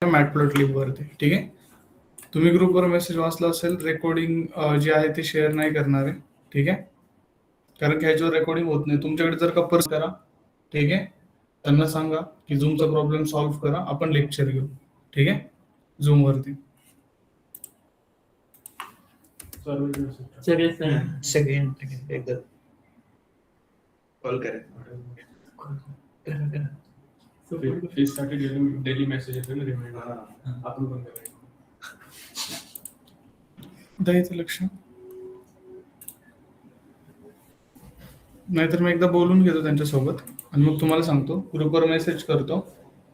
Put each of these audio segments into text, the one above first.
मॅटप्लॉटलिब वरती. ठीक आहे, तुम्ही ग्रुपवर मेसेज वाचला असेल, रेकॉर्डिंग जे आहे ते शेअर नाही करणार आहे. ठीक आहे, कारण की ह्याच्यावर रेकॉर्डिंग होत नाही. तुमच्याकडे जर का पर्स करा, ठीक आहे, त्यांना सांगा की झूमचा प्रॉब्लेम सॉल्व्ह करा, आपण लेक्चर घेऊ. ठीक आहे, झूम वरती. सेकंड एकदा कॉल करा. साठी डेली मेसेज येतो ना, रिमाइंडर आपण पण करायचं. द्यायचं लक्ष, नाहीतर मी एकदा बोलून घेतो त्यांच्यासोबत आणि मग तुम्हाला सांगतो, ग्रुपवर मेसेज करतो.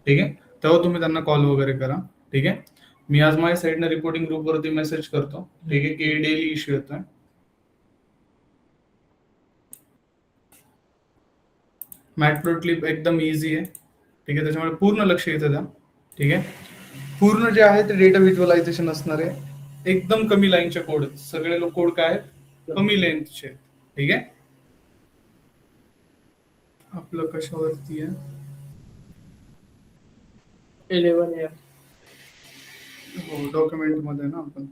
ठीक आहे, तेव्हा तुम्ही त्यांना कॉल वगैरे करा. ठीक आहे, मी आज माझ्या साईडनं रिपोर्टिंग ग्रुपवरती मेसेज करतो. ठीक आहे, की डेली इश्यू येतोय. मॅटप्लॉटलिब एकदम इझी आहे. ठीक आहे, त्याच्यामुळे पूर्ण लक्ष इथं द्या. ठीक आहे, पूर्ण जे आहे ते डेटा व्हिज्युअलायझेशन असणार आहे. एकदम कमी लाईनचे कोड आहेत सगळे. लोक कोड काय आहेत, कमी लेंथचे. ठीक आहे, आपलं कशावरती आहे, 11 हो डॉक्युमेंट मध्ये ना आपण.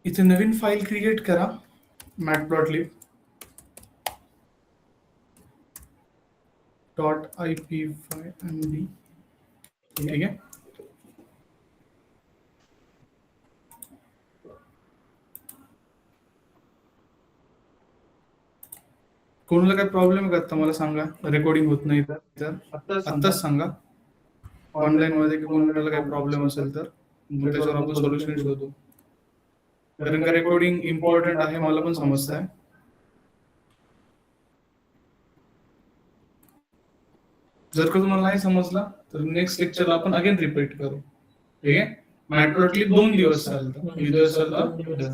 इथे नवीन फाईल क्रिएट करा, मॅटप्लॉटलिब .ipyMB. ठीक आहे, कोणाला काय प्रॉब्लेम आहे का मला सांगा, रेकॉर्डिंग होत नाही तर आत्ताच सांगा ऑनलाईन मध्ये, की कोणाला काय प्रॉब्लेम असेल तर मग त्याच्यावर आपण सोल्युशन शोधू. कारण का रेकॉर्डिंग इम्पॉर्टंट आहे, मला पण समजत आहे. जर का तुम्हाला नाही समजला तर नेक्स्ट लेक्चरला आपण अगेन रिपीट करू. ठीक आहे, मॅटप्लॉटलिब 2 दिवस चालतं,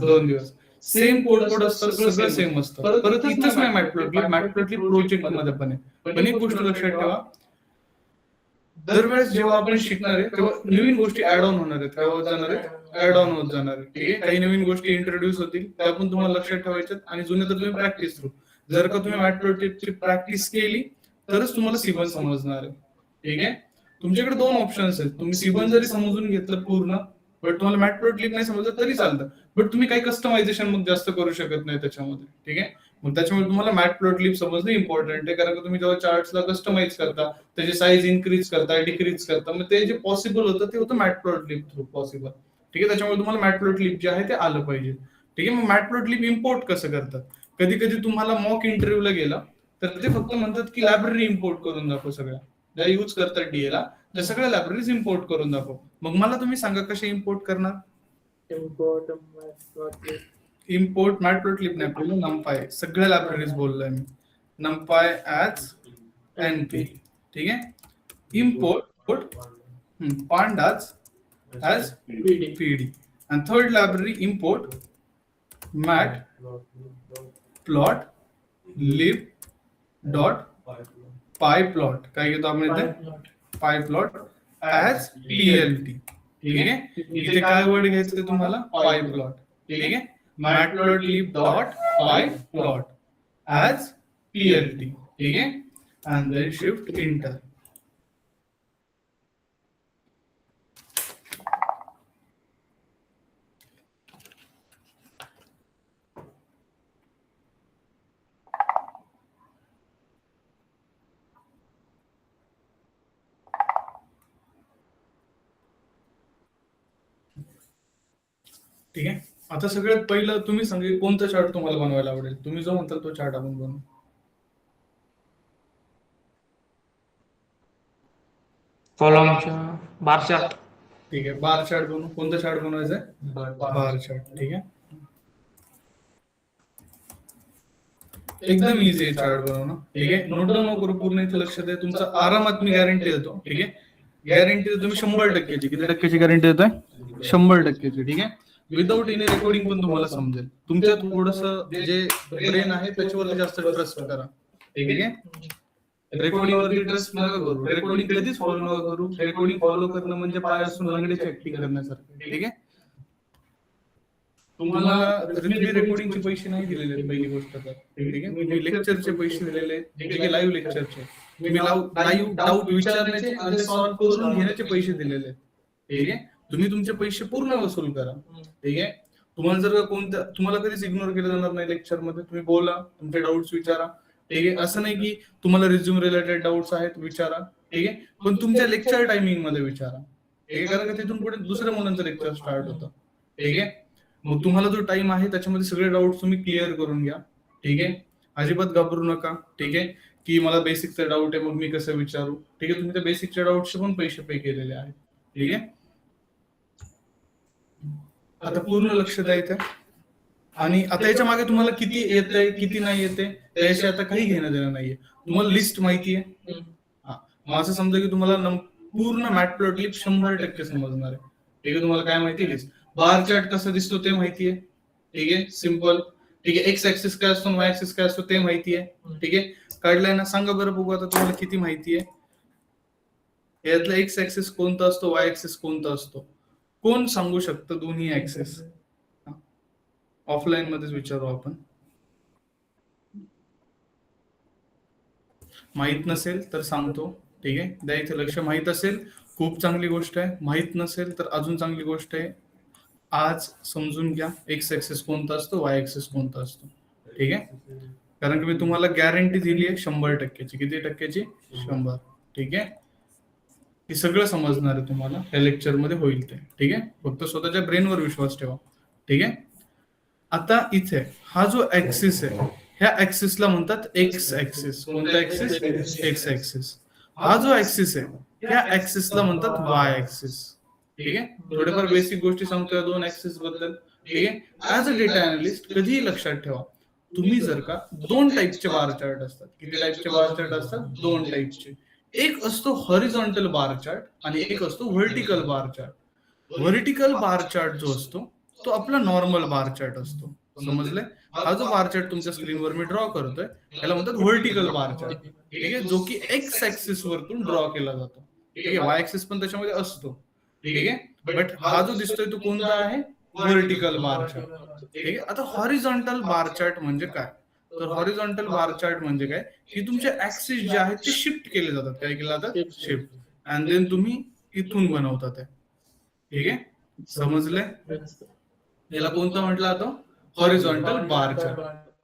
2 दिवस सेम कोड असतं, सगळं सेम असतं. परत इथंच नाही मॅटप्लॉटलिब प्रोजेक्ट मध्ये पण आहे. पण एक गोष्ट लक्षात ठेवा, दरवेळेस जेव्हा आपण शिकणार आहे तेव्हा नवीन गोष्टी ऍड ऑन होणार आहेत, ऍड ऑन होत जाणार आहे. ठीक आहे, काही नवीन गोष्टी इंट्रोड्यूस होतील, त्या पण तुम्हाला लक्षात ठेवायच्यात आणि जुन्या तर तुम्ही प्रॅक्टिस करू. जर का तुम्ही मॅटप्लॉटलिबची प्रॅक्टिस केली तरच तुम्हाला C1 समजणार आहे. ठीक आहे, तुमच्याकडे 2 ऑप्शन्स आहेत. तुम्ही C1 जरी समजून घेतलं पूर्ण, बट तुम्हाला मॅटप्लॉटलिब नाही समजलं तरी चालतं, बट तुम्ही काही कस्टमायझेशन मग जास्त करू शकत नाही त्याच्यामध्ये. ठीक आहे, मग त्याच्यामुळे तुम्हाला मॅटप्लॉटलिब समजणं इम्पॉर्टंट आहे. कारण का तुम्ही जेव्हा चार्ट्सला कस्टमाइज करता, त्याची साईज इन्क्रीज करता, डिक्रीज करता, मग ते जे पॉसिबल होतं ते होतं मॅटप्लॉटलिब थ्रू पॉसिबल. ठीक आहे, त्याच्यामुळे तुम्हाला मॅटप्लॉटलिब जे आहे ते आलं पाहिजे. ठीक आहे, मग मॅटप्लॉटलिब इम्पोर्ट कसं करतात, कधी कधी तुम्हाला मॉक इंटरव्ह्यूला गेला तर ते फक्त म्हणतात की लायब्ररी इम्पोर्ट करून दाखव, सगळ्या ज्या यूज करतात डीएला त्या सगळ्या लायब्ररीज इम्पोर्ट करून दाखव. मग मला तुम्ही सांगा कसे इम्पोर्ट करणार. इम्पोर्ट मॅटप्लॉटलिब नाही, बोललो नमपाय, सगळ्या लायब्ररीज बोललोय मी. नमपाय ऍज एनपी. ठीक आहे, import pandas as pd. And third library, import matplotlib dot pyplot. काय घेतो आपण इथे, pyplot as plt. ठीक आहे, इथे काय वर्ड घ्यायचं ते तुम्हाला, pyplot. ठीक आहे, matplotlib dot pyplot as plt. ठीक आहे, and then shift enter. ठीक आहे, आता सगळ्यात पहिलं तुम्ही सांगा कोणता चार्ट तुम्हाला बनवायला आवडेल. तुम्ही जो म्हणताल तो चार्ट आपण बनवू. कॉलमचा बार चार्ट. ठीक आहे, बार चार्ट बनवू. कोणता चार्ट बनवायचा आहे, बार चार्ट. ठीक आहे, एकदम इझी आहे चार्ट बनवणं. ठीक आहे, नोट डाऊन करू पूर्ण, इथे लक्ष द्या. तुमचा आरामात मी गॅरंटी देतो. ठीक आहे, गॅरंटी देतो मी 100%ची. किती टक्क्याची गॅरंटी देतोय? 100%ची. ठीक आहे, विदाऊट एनी रेकॉर्डिंग पण तुम्हाला समजेल. तुमच्या थोडस जे ब्रेन आहे त्याच्यावरती जास्त ट्रस्ट करा. ठीक आहे, रेकॉर्डिंग वरती ट्रस्ट नका करू. रेकॉर्डिंग कधीच फॉलो नका करू. रेकॉर्डिंग फॉलो करणं म्हणजे पाय असून लंगड्याची ऍक्टिंग करण्यासारखं. ठीक आहे, तुम्हाला रेकॉर्डिंगचे पैसे नाही दिलेले आहेत, पहिली गोष्ट तर. ठीक आहे, तुम्ही लेक्चरचे पैसे दिलेले आहेत, जे की लाईव्ह लेक्चरचे. तुम्ही लाईव्ह डाऊट विचारण्याचे आणि ते सॉल्व्ह करून घेण्याचे पैसे दिलेले आहेत. ठीक आहे, तुम्ही तुमचे पैसे पूर्ण वसूल करा. ठीक आहे, तुम्हाला जर तुम्हाला कधीच इग्नोर केलं जाणार नाही लेक्चर मध्ये. तुम्ही बोला, तुमचे डाऊट्स विचारा. ठीक आहे, असं नाही की तुम्हाला रिझ्यूम रिलेटेड डाऊट्स आहेत विचारा. ठीक आहे, पण तुमच्या लेक्चर टायमिंग मध्ये विचारा. ठीक आहे, कारण का तिथून पुढे दुसऱ्या मुलांचं लेक्चर स्टार्ट होतं. ठीक आहे, मग तुम्हाला जो टाइम आहे त्याच्यामध्ये सगळे डाऊट तुम्ही क्लिअर करून घ्या. ठीक आहे, अजिबात घाबरू नका. ठीक आहे, की मला बेसिकचा डाऊट आहे मग मी कसं विचारू. ठीक आहे, तुम्ही त्या बेसिकच्या डाऊटचे पण पैसे पे केलेले आहेत. ठीक आहे, आता पूर्ण लक्ष द्यायचं. आणि आता याच्या मागे तुम्हाला किती येतंय किती नाही येते त्याशी आता काही घेणं देणं नाहीये. तुम्हाला लिस्ट माहिती आहे. मग असं समजा की तुम्हाला पूर्ण मॅटप्लॉटलिप 100% समजणार आहे. ठीक आहे, तुम्हाला काय माहिती लिस्ट, बार चार्ट कसं दिसतो ते माहितीये. ठीक आहे, सिम्पल. ठीक आहे, एक्स ऍक्सिस काय असतो, वाय ऍक्सिस काय असतो ते माहितीये. ठीक आहे, काढलाय ना, सांगा बरं बघू आता तुम्हाला किती माहितीये. यातला एक्स ऍक्सिस कोणता असतो, वाय ऍक्सिस कोणता असतो, कोण सांगू शकतं दोन्ही ऍक्सिस? ऑफलाईन मध्येच विचारू आपण. माहित नसेल तर सांगतो. ठीक आहे, द्या इथे लक्ष. माहित असेल खूप चांगली गोष्ट आहे, माहित नसेल तर अजून चांगली गोष्ट आहे. आज समजून घ्या एक्स ऍक्सिस कोणता असतो, वाय ऍक्सिस कोणता असतो. ठीक आहे, कारण की मी तुम्हाला गॅरंटी दिली आहे 100%ची. किती टक्क्याची? 100. ठीक आहे, हे सगळं समजणार आहे तुम्हाला या लेक्चर मध्ये होईल ते. ठीक आहे, फक्त स्वतःच्या ब्रेनवर विश्वास ठेवा. ठीक आहे, आता इथे हा जो ऍक्सिस आहे ह्या ऍक्सिसला म्हणतात एक्स ऍक्सिस. कोणता ऍक्सिस? X axis. हा जो ऍक्सिस आहे ह्या ऍक्सिसला म्हणतात वाय ऍक्सिस. ठीक आहे, थोडेफार बेसिक गोष्टी सांगतोय दोन ऍक्सिस बद्दल. ठीक आहे, ऍज अ डेटा अनालिस्ट कधीही लक्षात ठेवा, तुम्ही जर का दोन टाईपचे बार चार्ट असतात. किती टाईपचे बार चार्ट असतात? दोन टाईपचे. एक असतो हॉरिझॉन्टल बार चार्ट आणि एक असतो vertical bar chart. Vertical bar chart जो असतो तो आपला नॉर्मल बार चार्ट असतो. समजले? हा जो बार चार्ट तुमच्या स्क्रीनवर मी ड्रॉ करतोय याला म्हणतात व्हर्टिकल बार चार्ट. ठीक आहे, जो की एक्स ऍक्सिस वरतून ड्रॉ केला जातो. ठीक आहे, वाय ऍक्सिस पण त्याच्यामध्ये असतो. ठीक आहे, बट हा जो दिसतोय तो कोणता आहे? Vertical bar chart. ठीक आहे, आता हॉरिझॉन्टल बार चार्ट म्हणजे काय? तर हॉरिझॉन्टल बार चार्ट म्हणजे काय की तुमचे ऍक्सिस जे आहेत ते शिफ्ट केले जातात. काय केले जातात? शिफ्ट. अँड देन तुम्ही इथून बनवता ते. ठीक आहे, समजले? याला कोणतं म्हटलं जातं? Horizontal bar chart.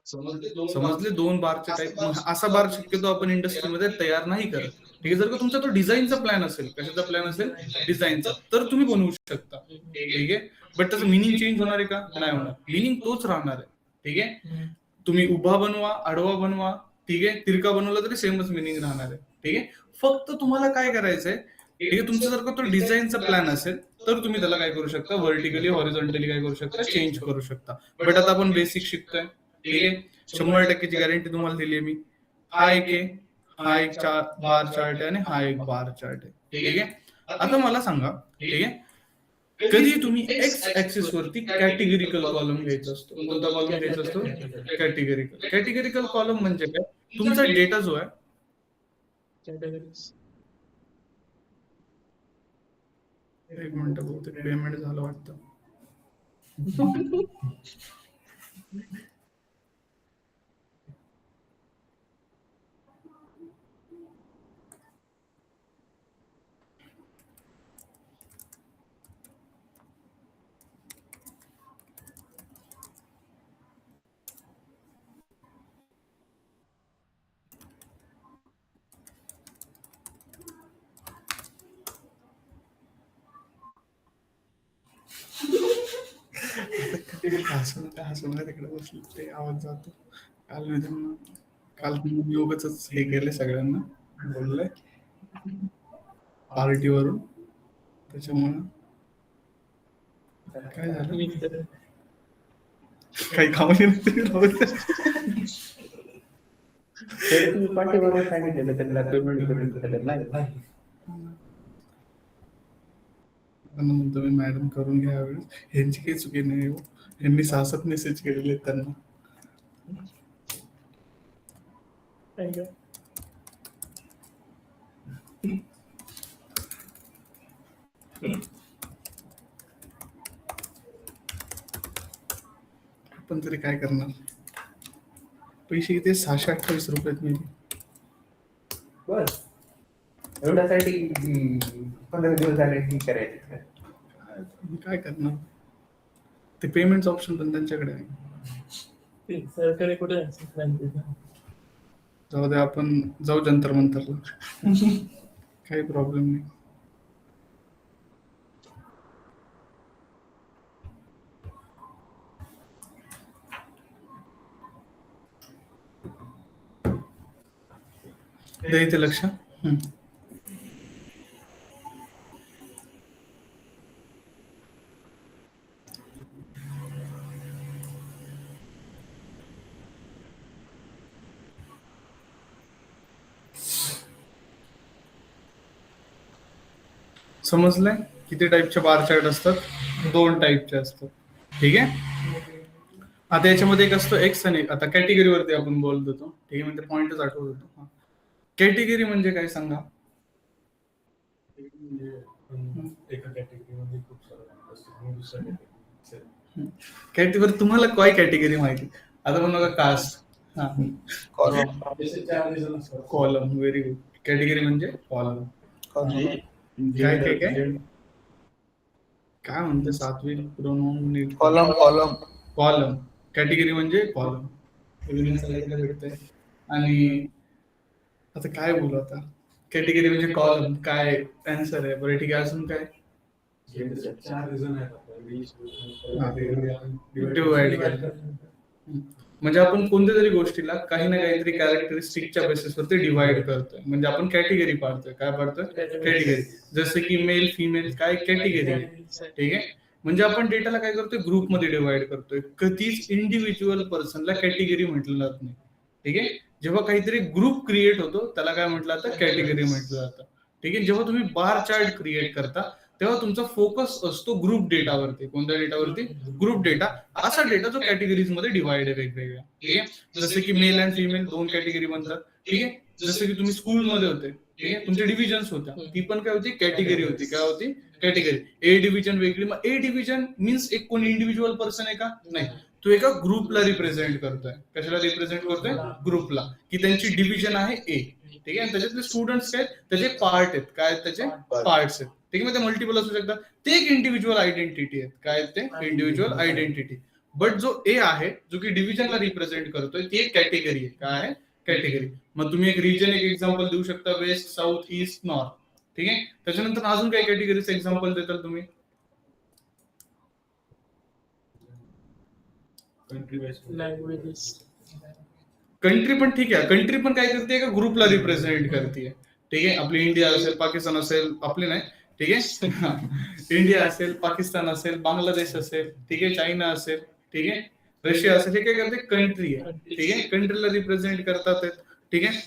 समजले? दोन बारचे टाईप. असा बार शक्यतो आपण इंडस्ट्रीमध्ये तयार नाही करत. ठीक आहे, जर का तुमचा तो डिझाईनचा प्लॅन असेल, कशाचा प्लॅन असेल? डिझाईनचा, तर तुम्ही बनवू शकता. ठीक आहे, बट त्याचं मिनिंग चेंज होणार आहे का? नाही होणार. मिनिंग तोच राहणार आहे. ठीक आहे, तुम्ही उभा बनवा, आडवा बनवा, ठीक आहे, तिरका बनवला तरी सेमच मिनिंग राहणार आहे. ठीक आहे, फक्त तुम्हाला काय करायचंय? ठीक आहे, तुमचा जर का तो डिझाईनचा प्लॅन असेल तर तुम्ही त्याला काय करू शकता? व्हर्टिकली हॉरिझॉन्टली काय करू शकता? चेंज करू शकता. बट आता आपण बेसिक शिकतोय. ठीक आहे, 100%ची गॅरंटी तुम्हाला दिली आहे मी. हा एक आहे, हा एक बार चार्ट आहे आणि हा एक बार चार्ट आहे. ठीक आहे, आता मला सांगा. ठीक आहे, कधी तुम्ही एक्स ऍक्सिस वरती कॅटेगरिकल कॉलम घ्यायचा असतो. कोणता कॉलम घ्यायचा असतो? कॅटेगरिकल. कॅटेगरिकल कॉलम म्हणजे काय? तुमचा डेटा जो आहे एक मिनिट, बहुतेक पेमेंट झालं वाटतं. हसून तिकडे बसले ते आवाज जातो. काल मी उगाचच हे केले, सगळ्यांना बोललंय पार्टीवरून. त्याच्यामुळे काय झालं, काही कामाची नसते. तरी तुम्ही पाठीमागे सांगितलेलं त्यांना पेमेंट करून दिलं नाही. त्यांना म्हणतो मी मॅडम करून घ्या यावेळेस. ह्यांची काही चुकी नाही हो. ह्यांनी 6-7 मेसेज केलेले आहेत त्यांना. थँक्यू. आपण तरी काय करणार. पैसे किती 628 रुपयात मी. बस एवढ्यासाठी 15 दिवस झाले की करायचे. काय करणार. ते पेमेंट ऑप्शन पण त्यांच्याकडे आहे. सरकारी कुठे आहे? जाऊ दे आपण जाऊ जंतर मंतरला. काही प्रॉब्लेम नाही. द्या इथे लक्ष. समजलंय किती टाईपचे बार चार्ट असतात? 2 टाईपचे असतात. ठीक आहे. आता याच्यामध्ये एक असतो एक्स आणि आता कॅटेगरीवरती आपण बोलत होतो. ठीक आहे. म्हणजे पॉइंटच आठवत होतो. कॅटेगरी म्हणजे काय सांगा? एका कॅटेगरीमध्ये खूप सारं असतं, दुसऱ्या category. कॅटेगरी तुम्हाला काय कॅटेगरी माहिती? आता पण बघा कास्ट. हा जसे 4 reason असतात. कॉलम. Very good. कॅटेगरी म्हणजे कॉलम. काय काय काय काय म्हणते 7वी प्रोनाउन? कॉलम. कॅटेगरी म्हणजे कॉलम. भेटतंय. आणि आता काय बोलू आता? कॅटेगरी म्हणजे कॉलम. काय आन्सर आहे? बरं ठीक आहे. अजून काय? 4 reason आहेत डिवाइड केलं. म्हणजे आपण कोणत्या तरी गोष्टीला काही ना काहीतरी कॅरेक्टरिस्टिकच्या बेसिसवरती डिवाइड करतोय. म्हणजे आपण कॅटेगरी पाडतोय. काय पाडतोय? कॅटेगरी. जसं की मेल फिमेल काय कॅटेगरी आहे. ठीक आहे. म्हणजे आपण डेटाला काय करतोय? ग्रुपमध्ये डिवाइड करतोय. कधीच इंडिव्हिज्युअल पर्सनला कॅटेगरी म्हटलं जात नाही. ठीक आहे. जेव्हा काहीतरी ग्रुप क्रिएट होतो त्याला काय म्हटलं जातं? कॅटेगरी म्हटलं जातं. ठीक आहे. जेव्हा तुम्ही बार चार्ट क्रिएट करता तेव्हा तुमचा फोकस असतो ग्रुप डेटावरती. कोणत्या डेटावरती? Group data. असा डेटा जो कॅटेगरीज मध्ये डिवाइड आहे वेगवेगळ्या. ठीक आहे. जसं की मेल अँड फिमेल 2 कॅटेगरी बनतात. ठीक आहे. जसं की तुम्ही स्कूलमध्ये होते. ठीक आहे. तुमच्या डिव्हिजन्स होत्या. ती पण काय होती? कॅटेगरी होती. काय होती? कॅटेगरी. ए डिव्हिजन वेगळी. मग ए डिव्हिजन मीन्स एक कोणी इंडिव्हिज्युअल पर्सन आहे का? नाही. तो एका ग्रुपला रिप्रेझेंट करतोय. कशाला रिप्रेझेंट करतोय? ग्रुपला. की त्यांची डिव्हिजन आहे ए. ठीक आहे. आणि त्याच्यातले स्टुडंट्स काय? त्याचे पार्ट आहेत. काय त्याचे? पार्ट्स आहेत. ठीक आहे. ते मल्टिपल असू शकतात. ते एक इंडिव्हिज्युअल आयडेंटिटी आहेत. काय ते? Individual identity. बट जो ए आहे जो की डिव्हिजनला रिप्रेझेंट करतोय ती एक कॅटेगरी आहे. काय आहे? कॅटेगरी. मग तुम्ही एक रिजन एक एक्झाम्पल देऊ शकता. West, south, east, north. ठीक आहे. त्याच्यानंतर अजून काही कॅटेगरीचं एक्झाम्पल देताल तुम्ही? Country wise languages. कंट्री पण ठीक आहे. कंट्री पण काय करते? एका ग्रुपला रिप्रेझेंट करते. ठीक आहे. आपली इंडिया असेल, पाकिस्तान असेल, आपली नाही. ठीक आहे. इंडिया असेल, पाकिस्तान असेल, बांगलादेश असेल, ठीक आहे, चायना असेल, ठीक आहे, रशिया असेल, हे काय करते? कंट्री आहे. ठीक आहे. कंट्रीला रिप्रेझेंट करतात. ठीक आहे.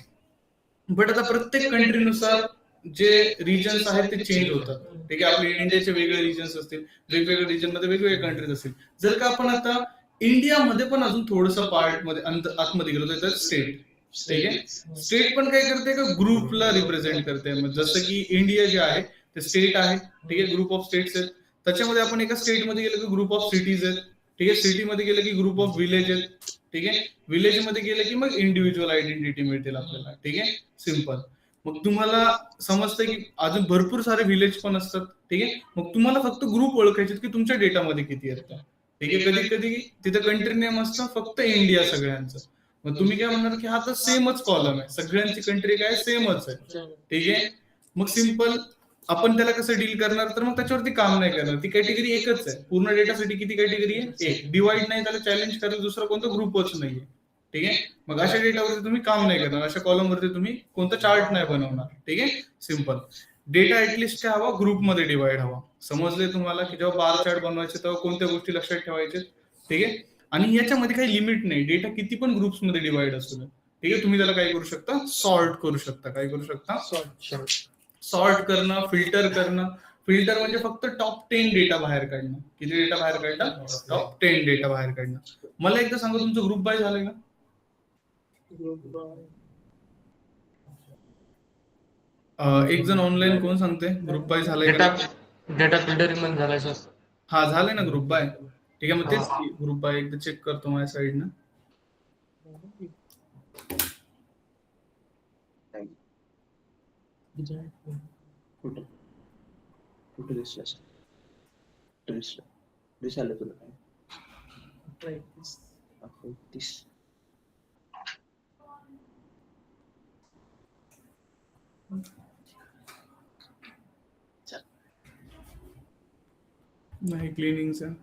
बट आता प्रत्येक कंट्रीनुसार जे रिजन्स आहेत ते चेंज होतात. ठीक आहे. आपले इंडियाचे वेगळे रिजन्स असतील, वेगवेगळ्या रिजन मध्ये वेगवेगळे कंट्रीज असतील. जर का आपण आता इंडियामध्ये पण अजून थोडंसं पार्ट मध्ये आतमध्ये गेलो तर स्टेट. ठीक आहे. स्टेट पण काय करते? का ग्रुपला रिप्रेझेंट करते. जसं की इंडिया जे आहे ते स्टेट आहे. ठीक आहे. ग्रुप ऑफ स्टेट्स आहेत. त्याच्यामध्ये आपण एका स्टेटमध्ये गेलो की ग्रुप ऑफ सिटीज आहेत. ठीक आहे. सिटीमध्ये गेलं की ग्रुप ऑफ विलेज आहेत. ठीक आहे. विलेज मध्ये गेलं की मग इंडिव्हिज्युअल आयडेंटिटी मिळतील आपल्याला. ठीक आहे. सिम्पल. मग तुम्हाला समजतं की अजून भरपूर सारे विलेज पण असतात. ठीक आहे. मग तुम्हाला फक्त ग्रुप ओळखायचे की तुमच्या डेटामध्ये किती आहेत. ठीक आहे. कधी कधी तिथे कंट्री नेम असतं फक्त इंडिया सगळ्यांचं. मग तुम्ही काय म्हणणार की हा तर सेमच कॉलम आहे. सगळ्यांची कंट्री काय? सेमच आहे. ठीक आहे. मग सिम्पल आपण त्याला कसं डील करणार? तर मग त्याच्यावरती काम नाही करणार. ती कॅटेगरी एकच आहे. पूर्ण डेटासाठी किती कॅटेगरी आहे? एक. डिवाइड नाही त्याला चॅलेंज करायला दुसरा कोणता ग्रुपच नाहीये. ठीक आहे. मग अशा डेटावरती तुम्ही काम नाही करणार. अशा कॉलमवरती तुम्ही कोणता चार्ट नाही बनवणार. ठीक आहे. सिम्पल. डेटा ऍटलिस्ट काय हवा? ग्रुपमध्ये डिवाइड हवा. समजले तुम्हाला की जेव्हा बार चार्ट बनवायचे तेव्हा कोणत्या गोष्टी लक्षात ठेवायचे? ठीक आहे. आणि याच्यामध्ये काही लिमिट नाही. डेटा किती पण ग्रुप्स मध्ये डिवाइड असू दे. ठीक आहे. तुम्ही त्याला काय करू शकता, सॉर्ट करू शकता. काय करू शकता, Short. सॉर्ट करणं, फिल्टर करणं. फिल्टर म्हणजे फक्त टॉप 10 डेटा बाहेर काढणं. किती डेटा बाहेर काढणं, टॉप 10 डेटा बाहेर काढणं. मला एकदा सांगा, तुमचं ग्रुप बाय झालंय का? Group by. एक जण ऑनलाईन कोण सांगते ग्रुप बाय झालंय का? डेटा फिल्टरिंग मध्ये झालाय सर. हा झालंय ना ग्रुप बाय. ठीक आहे, मग तेच ग्रुप बाय एकदा चेक करतो माझ्या साईडनं. कुठे कुठे दिसलं तुला काय? Practice. 30. नाही क्लिनिंगचं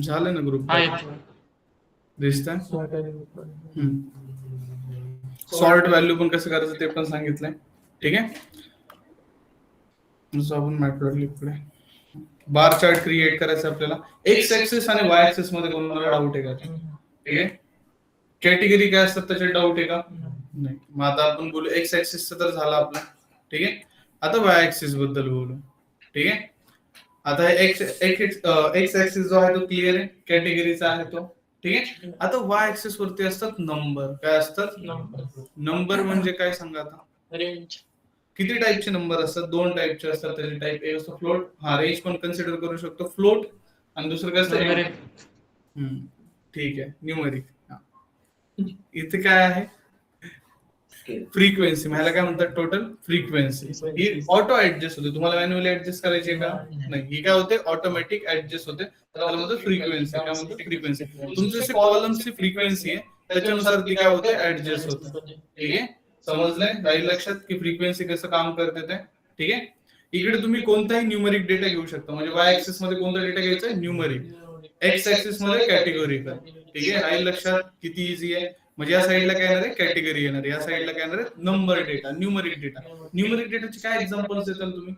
झालं ना ग्रुप हा बाय. येतो. दिसतंय. Short and group by. Sort value पण कसं करायचं ते पण सांगितलंय. ठीक आहे. जसं आपण मॅट्लॅबकडे बार चार्ट क्रिएट करायचं आपल्याला. एक्स ऍक्सिस आणि वाय ऍक्सिस मध्ये कोणाला डाऊट आहे का? ठीक आहे. कॅटेगरी काय असतात त्याच्यात डाऊट आहे का? नाही. मग आता आपण बोलू एक्स ऍक्सिसचं तर झालं आपलं. ठीक आहे. आता वाय ऍक्सिस बद्दल बोलू. ठीक आहे. आता एक्स ऍक्सिस जो आहे तो क्लिअर आहे, कॅटेगरीचा आहे तो. ठीक आहे. आता वाय ऍक्सिस वरती असतात नंबर. काय असतात? Number. नंबर म्हणजे काय सांगा आता. Range. किती टाईपचे नंबर असतात? 2 टाईपचे असतात. त्याचे टाईप एक असतो फ्लोट. हा रेंज पण कन्सिडर करू शकतो फ्लोट. आणि दुसरं काय असतं? Numeric. ठीक आहे, न्यूमरिक. इथे काय आहे? फ्रिक्वेन्सी. ह्याला काय म्हणतात? Total frequency. ही ऑटो ऍडजस्ट होते. तुम्हाला मॅन्युअली ऍडजस्ट करायची आहे का? नाही. ही काय होते? ऑटोमॅटिक ऍडजस्ट होते. त्याला म्हणतात फ्रिक्वेन्सी. काय म्हणतात? फ्रिक्वेन्सी. तुमची जशी कॉलमची फ्रिक्वेन्सी आहे त्याच्यानुसार ती काय होते? ऍडजस्ट होते. ठीक आहे. समजलंय? राहील लक्षात की फ्रिक्वेन्सी कसं काम करते ते. ठीक आहे. इकडे तुम्ही कोणताही न्यूमरिक डेटा घेऊ शकता. म्हणजे वाय ऍक्सिस मध्ये कोणता डेटा घ्यायचा आहे? न्यूमरिक. एक्स ऍक्सिस मध्ये कॅटेगोरिकल. ठीक आहे. राहील लक्षात? किती इझी आहे. म्हणजे या साईडला काय येणार आहे? कॅटेगरी येणार आहे. या साईडला काय येणार आहे? Number data, numeric data. Numeric डेटाचे काय एक्झाम्पल्स देताल तुम्ही?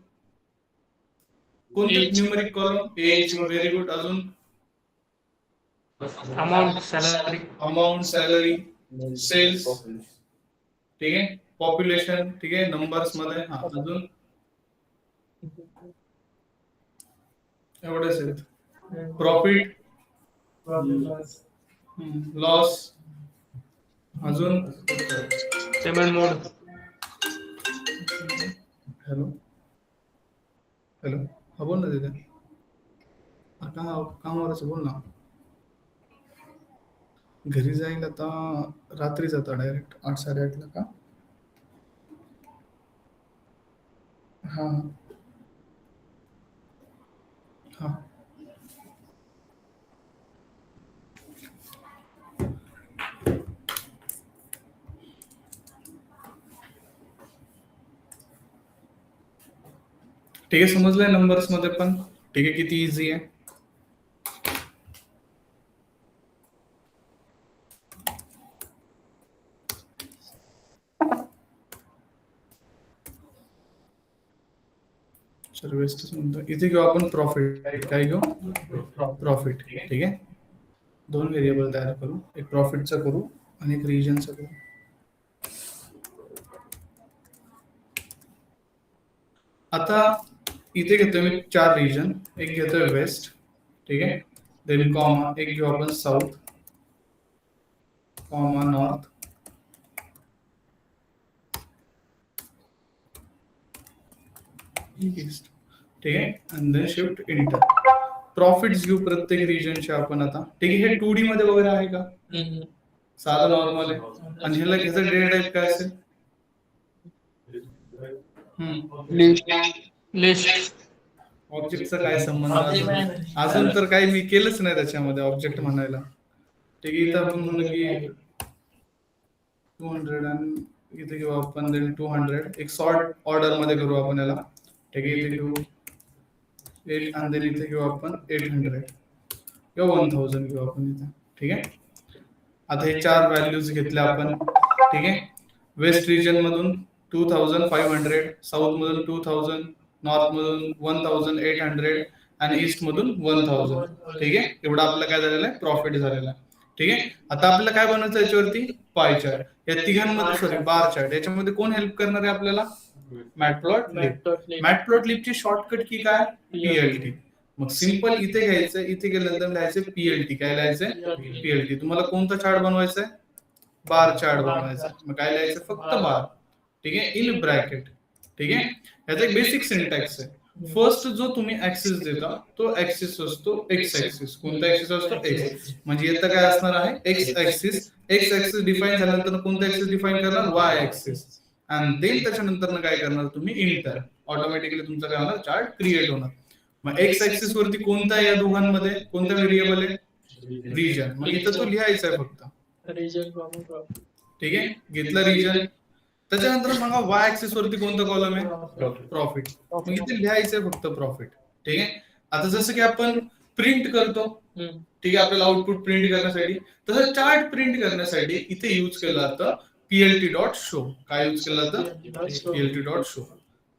कोणते numeric column? Age. Very good. अजून amount, salary. Amount, salary, sales. ठीक आहे. पॉप्युलेशन. ठीक आहे. नंबर्स मध्ये. हा अजून एवढेच आहेत. Profit, loss. अजून पेमेंट मोड. हॅलो हॅलो हा बोल ना तिथे. कामावरच बोल ना. घरी जाईल आता, रात्री जातो डायरेक्ट 8-8:30 का? हा हा ठीक आहे. समजलंय नंबर्स मध्ये पण. ठीक आहे. किती इझी आहे. इथे घेऊ आपण प्रॉफिट. काय घेऊ? प्रॉफिट. ठीक आहे. 2 व्हेरिएबल तयार करू. एक प्रॉफिटचा करू आणि एक रिजनचा करू. आता इथे घेतोय मी 4 रिजन. एक घेतोय वेस्ट. ठीक आहे. Then comma. एक घेऊ आपण साऊथ, कॉमा नॉर्थ, ईस्ट. ठीक आहे. आणि देन शिफ्ट इंटर. प्रॉफिट्स घेऊ प्रत्येक रिजनचे आपण आता. ठीक आहे. हे 2D मध्ये वगैरे आहे का? साधं नॉर्मल आहे. आणि ह्याचा डेटा टाईप काय असेल? लिस्ट. ऑब्जेक्टचा काय संबंध? अजून तर काही मी केलंच नाही त्याच्यामध्ये ऑब्जेक्ट म्हणायला. ठीक आहे. इथं आपण म्हणू की 200 आणि इथे घेऊ आपण 200. एक सॉर्ट ऑर्डर मध्ये करू आपण याला. ठीक आहे. इथे घेऊ 8 आणि देन इथे घेऊ आपण 800 किंवा 1000 घेऊ आपण इथे. ठीक आहे. आता हे 4 व्हॅल्यूज घेतल्या आपण. ठीक आहे. वेस्ट रिजन मधून 2500, साऊथ मधून 2000, नॉर्थ मधून 1800 आणि ईस्ट मधून 1000. ठीक आहे. एवढा आपला काय झालेला आहे? प्रॉफिट झालेला आहे. ठीक आहे. आता आपल्याला काय बनवायचं याच्यावरती पाय चार्ट. या तिघांमध्ये सॉरी बार चार्ट याच्यामध्ये कोण हेल्प करणार आहे आपल्याला? मॅटप्लॉटलिब. मॅटप्लॉटलिबची शॉर्टकट की काय? पीएलटी. मग सिंपल इथे घ्यायचं, इथे गेल्यानंतर लिहायचं पीएलटी. काय लिहायचं? पीएलटी. तुम्हाला कोणता चार्ट बनवायचा आहे? बार चार्ट बनवायचा. मग काय लिहायचं? फक्त बार. ठीक आहे, इन ब्रॅकेट. ठीक आहे. याचा एक बेसिक सिंटॅक्स आहे. फर्स्ट जो तुम्ही ऍक्सिस देता तो ऍक्सिस असतो एक्स ऍक्सिस. कोणता ऍक्सिस असतो? एक्स. म्हणजे इथं काय असणार आहे? X axis. X axis define झाल्यानंतर कोणता ऍक्सिस डिफाईन करणार? Y axis. आणि देन त्याच्यानंतर काय करणार तुम्ही? इंटर. ऑटोमॅटिकली तुमचा काय होणार? चार्ट क्रिएट होणार. मग एक्स ऍक्सिस वरती कोणता आहे या दोघांमध्ये? कोणता व्हेरिएबल आहे? रिजन. मग इथं तो लिहायचा आहे फक्त. ठीक आहे, घेतला रिजन. त्याच्यानंतर मग वाय ऍक्सिस वरती कोणता कॉलम आहे? प्रॉफिट. मग इथे लिहायचंय फक्त प्रॉफिट. ठीक आहे. आता जसं की आपण प्रिंट करतो, ठीक आहे, आपल्याला आउटपुट प्रिंट करण्यासाठी, तसं चार्ट प्रिंट करण्यासाठी इथे युज केलं जातं पीएलटी डॉट शो. काय युज केलं जातं? PLT dot show.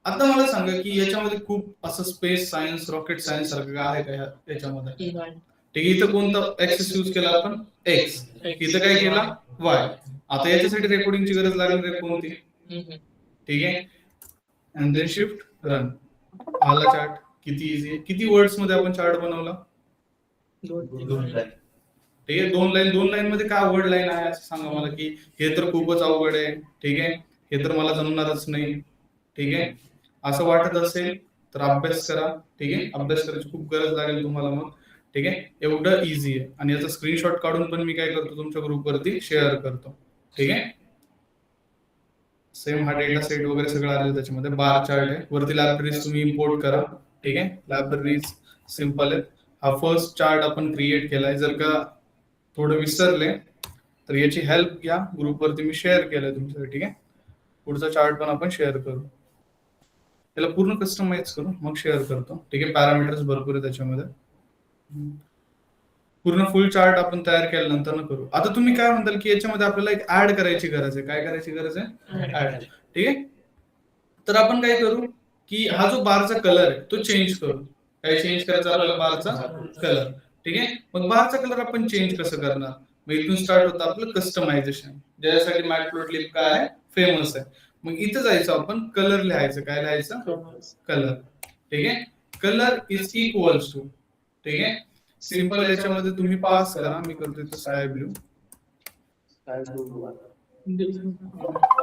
आता मला सांगा की याच्यामध्ये खूप असं स्पेस सायन्स, रॉकेट सायन्स सारखं आहे का याच्यामध्ये? ठीक आहे. इथं कोणता ऍक्सिस युज केला आपण? एक्स. इथं काय केला? वाय. आता याच्यासाठी रेकॉर्डिंगची गरज लागणार आहे कोणती? ठीक आहे. And then shift run. आला चार्ट. किती इझी आहे. किती वर्ड्स मध्ये आपण चार्ट बनवला? 2 लाईन. ठीक आहे, 2 लाईन. 2 लाईन मध्ये काय अवघड लाईन आहे असं सांगा मला की हे तर खूपच अवघड आहे. ठीक आहे, हे तर मला जमणारच नाही. ठीक आहे, असं वाटत असेल तर अभ्यास करा. ठीक आहे, अभ्यास करायची खूप गरज लागेल तुम्हाला मग. ठीक आहे, एवढं इझी आहे. आणि याचा स्क्रीनशॉट काढून पण मी काय करतो तुमच्या ग्रुपवरती शेअर करतो. ठीक आहे. सेम हा डेटा सेट वगैरे सगळं आलेलं त्याच्यामध्ये. बार चार्ट आहे. वरती लायब्ररीज तुम्ही इम्पोर्ट करा. ठीक आहे, लायब्ररीज सिंपल आहे. हा फर्स्ट चार्ट आपण क्रिएट केलाय. जर का थोडं विसरले तर याची हेल्प घ्या. ग्रुपवरती मी शेअर केलंय तुमच्यासाठी. ठीक आहे, पुढचा चार्ट पण आपण शेअर करू. त्याला पूर्ण कस्टमाइज करू मग शेअर करतो. ठीक आहे, पॅरामीटर्स भरपूर आहे त्याच्यामध्ये. पूर्ण फुल चार्ट आपण तयार केल्यानंतर न करू. आता तुम्ही काय म्हणताल की याच्यामध्ये आपल्याला एक ऍड करायची गरज आहे. काय करायची गरज आहे? ऍड. ठीक आहे, तर आपण काय करू की हा जो बारचा कलर आहे तो चेंज करू. काय चेंज करायचा आपल्याला? बारचा कलर. ठीक आहे, मग बारचा कलर आपण चेंज कसं करणार? मग इथून स्टार्ट होतं आपलं कस्टमायझेशन, ज्यासाठी मॅटप्लॉटलिब काय आहे? फेमस आहे. मग इथं जायचं आपण कलर लिहायचं. काय लिहायचं? कलर. ठीक आहे, कलर इज इक्वल्स टू. ठीक आहे, सिंपल याच्यामध्ये तुम्ही पास करा. मी करतो इथं स्काय ब्लू.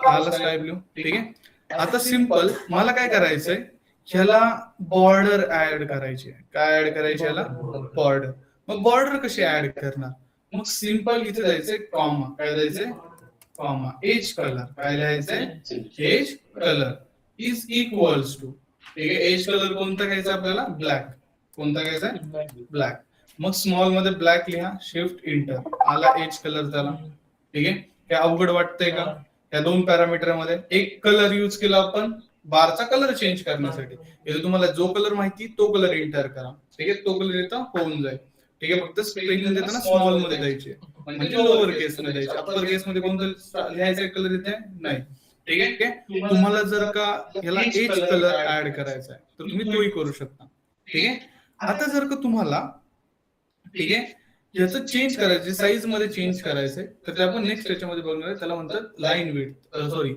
आला स्काय ब्लू. ठीक आहे. आता सिंपल मला काय करायचंय? ह्याला बॉर्डर ऍड करायची आहे. काय ऍड करायची? ह्याला बॉर्डर. मग बॉर्डर कशी ऍड करणार? मग सिंपल इथे जायचंय कॉमा. काय जायचंय? कॉमा. Edge colour. काय लिहायचंय? Edge colour is equals to. ठीक आहे, एज कलर कोणता घ्यायचा आपल्याला? ब्लॅक. कोणता घ्यायचा? ब्लॅक. मग स्मॉल मध्ये ब्लॅक लिहा. Shift enter. आला एज कलर त्याला. ठीक आहे, हे अवघड वाटतंय का? या 2 पॅरामीटर मध्ये एक कलर युज केला आपण बारचा कलर चेंज करण्यासाठी. इथे तुम्हाला जो कलर माहिती तो कलर इंटर करा. ठीक आहे, तो कलर इथं होऊन जाईल. ठीक आहे, फक्त स्पेलिंग देताना स्मॉल मध्ये द्यायचे, म्हणजे लोअर केस मध्ये द्यायचे. अप्पर केस मध्ये कोणतं लिहायचं कलर इथे नाही. ठीक आहे, तुम्हाला जर का ह्याला एज कलर ऍड करायचा आहे तर तुम्ही तोही करू शकता. ठीक आहे, आता जर का तुम्हाला ठीक आहे याचं चेंज करायचे, साईज मध्ये चेंज करायचंय तर ते आपण नेक्स्ट याच्यामध्ये बघणार आहे. त्याला म्हणतात लाईन विड्थ. सॉरी,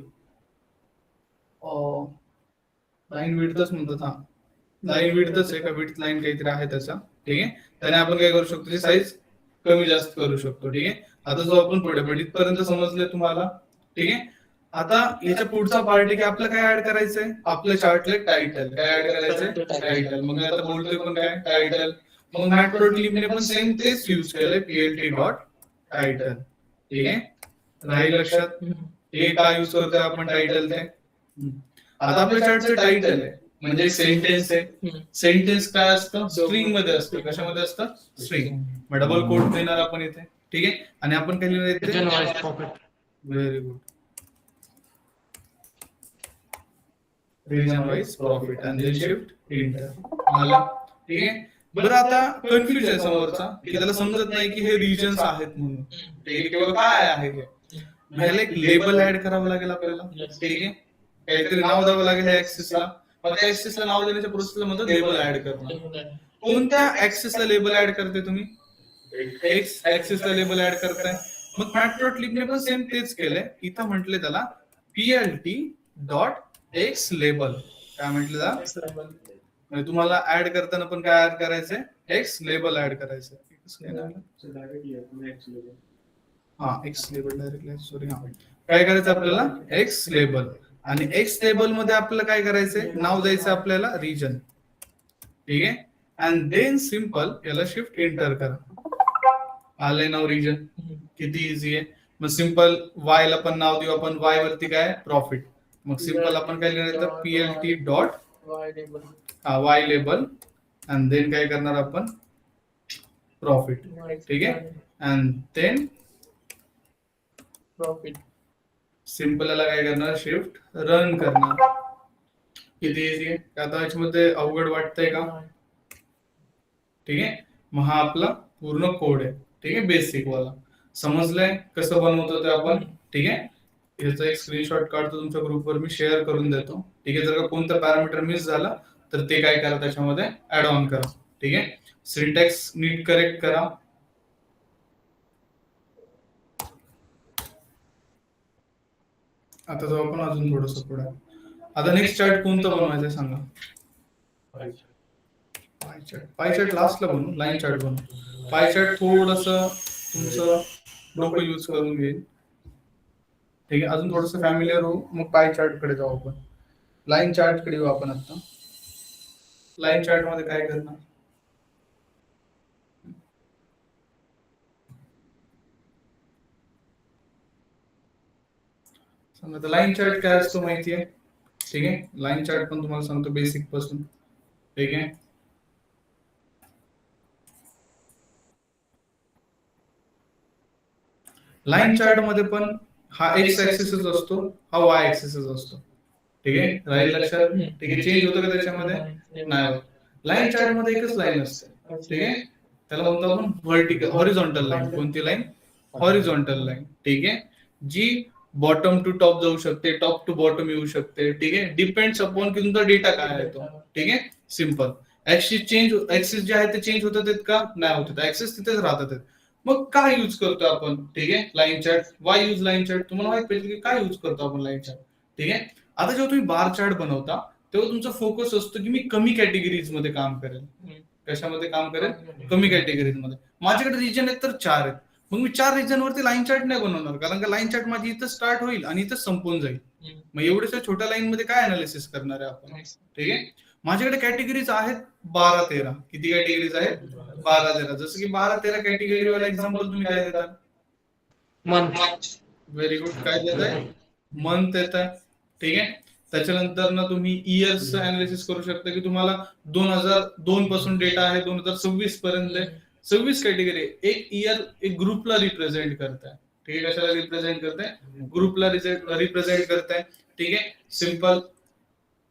लाईन विड्थच म्हणतात. हा, लाईन विड्थच आहे का विड्थ लाईन काहीतरी आहे त्याचा. ठीक आहे, त्याने आपण काय करू शकतो? साईज कमी जास्त करू शकतो. ठीक आहे, आता जो आपण पुढे इथपर्यंत समजले तुम्हाला. ठीक आहे, आता याच्या पुढचा पार्ट आहे की आपलं काय ऍड करायचंय? आपल्या चार्टला टायटल. काय ऍड करायचंय? टायटल. मग आता बोलतोय पण काय? टायटल. मग मॅटप्लॉटलिबने पण सेम तेच यूज केलंय, पीएलटी डॉट टायटल. ठीक आहे, राहील लक्षात? हे काय यूज करतोय आपण? टायटल. ते आता आपल्या चार्टचं टायटल आहे म्हणजे सेंटेन्स आहे. सेंटेन्स काय असतं? स्ट्रिंग मध्ये असतं. कशामध्ये असतं? स्ट्रिंग. मग डबल कोट देणार आपण इथे. ठीक आहे, आणि आपण काय लिहिलं? Very good. Region wise profit and then shift enter. आला. ठीक आहे, बरं आता कन्फ्युज आहे समोरचा की त्याला समजत नाही की हे रिजन्स आहेत म्हणून. ठीक आहे, किंवा काय आहे हे. ह्याला एक लेबल ऍड करावं लागेल आपल्याला. ठीक आहे, काहीतरी नाव द्यावं लागेल या ऍक्सिसला. मग त्या ऍक्सिसला नाव देण्याच्या प्रोसेसला म्हणतात लेबल ऍड करणं. कोणत्या ऍक्सिसला लेबल ऍड करते तुम्ही? एक्स ऍक्सिसला लेबल ऍड करताय. मग मॅटप्लॉटलिबने पण सेम तेच केलंय. इथं म्हटले त्याला PLT डॉट एक्स लेबल. काय म्हटलं त्याला? म्हणजे तुम्हाला ऍड करताना पण काय ऍड करायचंय? एक्स लेबल ऍड करायचंय. हा एक्स लेबल डायरेक्टली सॉरी हा काय करायचं आपल्याला? X label. आणि एक्स लेबल मध्ये आपल्याला काय करायचंय? नाव द्यायचं आपल्याला रिजन. ठीक आहे. अँड देन सिंपल याला शिफ्ट एंटर करा. आलंय नाव रिजन. किती इझी आहे. मग सिंपल वाय ला पण नाव देऊ आपण. वाय वरती काय? प्रॉफिट. मग सिंपल आपण काय लिहायचं? PLT dot y label and then काय करणार आपण? प्रॉफिट. ठीक आहे. And then profit. सिंपल याला काय करणार? शिफ्ट रन करणार. किती इझी आहे. आता याच्यामध्ये अवघड वाटतंय का? ठीक आहे. मग हा आपला पूर्ण कोड आहे. ठीक आहे. बेसिक वाला समजलंय कसं बनवतो ते आपण. ठीक आहे. याचा एक स्क्रीनशॉट काढतो तुमच्या ग्रुपवर मी शेअर करून देतो. ठीक आहे. जर का कोणता पॅरामीटर मिस झाला तर ते काय करा त्याच्यामध्ये ऍड ऑन करा. ठीक आहे. सिंटॅक्स नीट करेक्ट करा. आता जाऊ आपण अजून थोडंसं पुढे. आता नेक्स्ट चार्ट कोणतं बनवायचं सांगा. पाय चार्ट लास्टला बनवू. लाईन चार्ट बनवू. पाय चार्ट थोडस तुमचं डोकं यूज करून घेईल. ठीक आहे. अजून थोडस फॅमिलियर होऊ मग पाय चार्ट कडे जाऊ आपण. लाईन चार्ट कडे येऊ आपण आता. लाईन चार्ट मध्ये काय करणार? समजा लाईन चार्ट काय असतो माहिती आहे. ठीक आहे. लाईन चार्ट पण तुम्हाला सांगतो बेसिक पासून. ठीक आहे. लाईन चार्ट मध्ये पण हा एक्स ऍक्सिसच असतो, हा वाय ऍक्सिसच असतो. ठीक आहे. राहील लक्षात. ठीक आहे. चेंज होतं का त्याच्यामध्ये? नाही होत. लाईन चार्ट मध्ये एकच लाईन असते. ठीक आहे. त्याला म्हणतो आपण व्हर्टिकल हॉरिझॉन्टल लाईन. कोणती लाईन? Horizontal line. ठीक आहे. जी बॉटम टू टॉप जाऊ शकते, टॉप टू बॉटम येऊ शकते. ठीक आहे. डिपेंड्स अपॉन की तुमचा डेटा काय आहे तो. ठीक आहे. सिंपल. ऍक्सिस जे आहे ते चेंज होतात का? नाही होतात. ऍक्सिस तिथेच राहतात. मग काय यूज करतो आपण? ठीक आहे. Line chart. Y use line chart. तुम्हाला माहित पाहिजे की काय यूज करतो आपण लाईन चार्ट. ठीक आहे. आता जेव्हा तुम्ही बार चार्ट बनवता तेव्हा तुमचा फोकस असतो की मी कमी कॅटेगरीज मध्ये काम करेल. कशामध्ये काम करेल? कमी कॅटेगरीज मध्ये. माझ्याकडे रिजन आहेत तर 4 आहेत. मग मी 4 रिजन वरती लाईन चार्ट नाही बनवणार कारण का लाईन चार्ट माझी इथं स्टार्ट होईल आणि इथं संपून जाईल. मग एवढ्याशा छोट्या लाईन मध्ये काय अनालिसिस करणार आहे आपण? ठीक आहे. माझ्याकडे कॅटेगरीज आहेत 12-13. किती कॅटेगरीज आहेत? 12-13. जसं की 12-13 कॅटेगरी वाला एक्झाम्पल तुम्ही काय देता? मंथ. Very good. काय देताय? मंथ देताय. ठीक आहे. त्याच्यानंतर ना तुम्ही इयर्स अनालिसिस करू शकता की तुम्हाला 2002 पासून डेटा आहे 2026 पर्यंत. 26 कॅटेगरी. एक इयर एक ग्रुपला रिप्रेझेंट करताय. ठीक आहे. कशाला रिप्रेझेंट करताय? ग्रुपला रिप्रेझेंट करताय. ठीक आहे. सिंपल.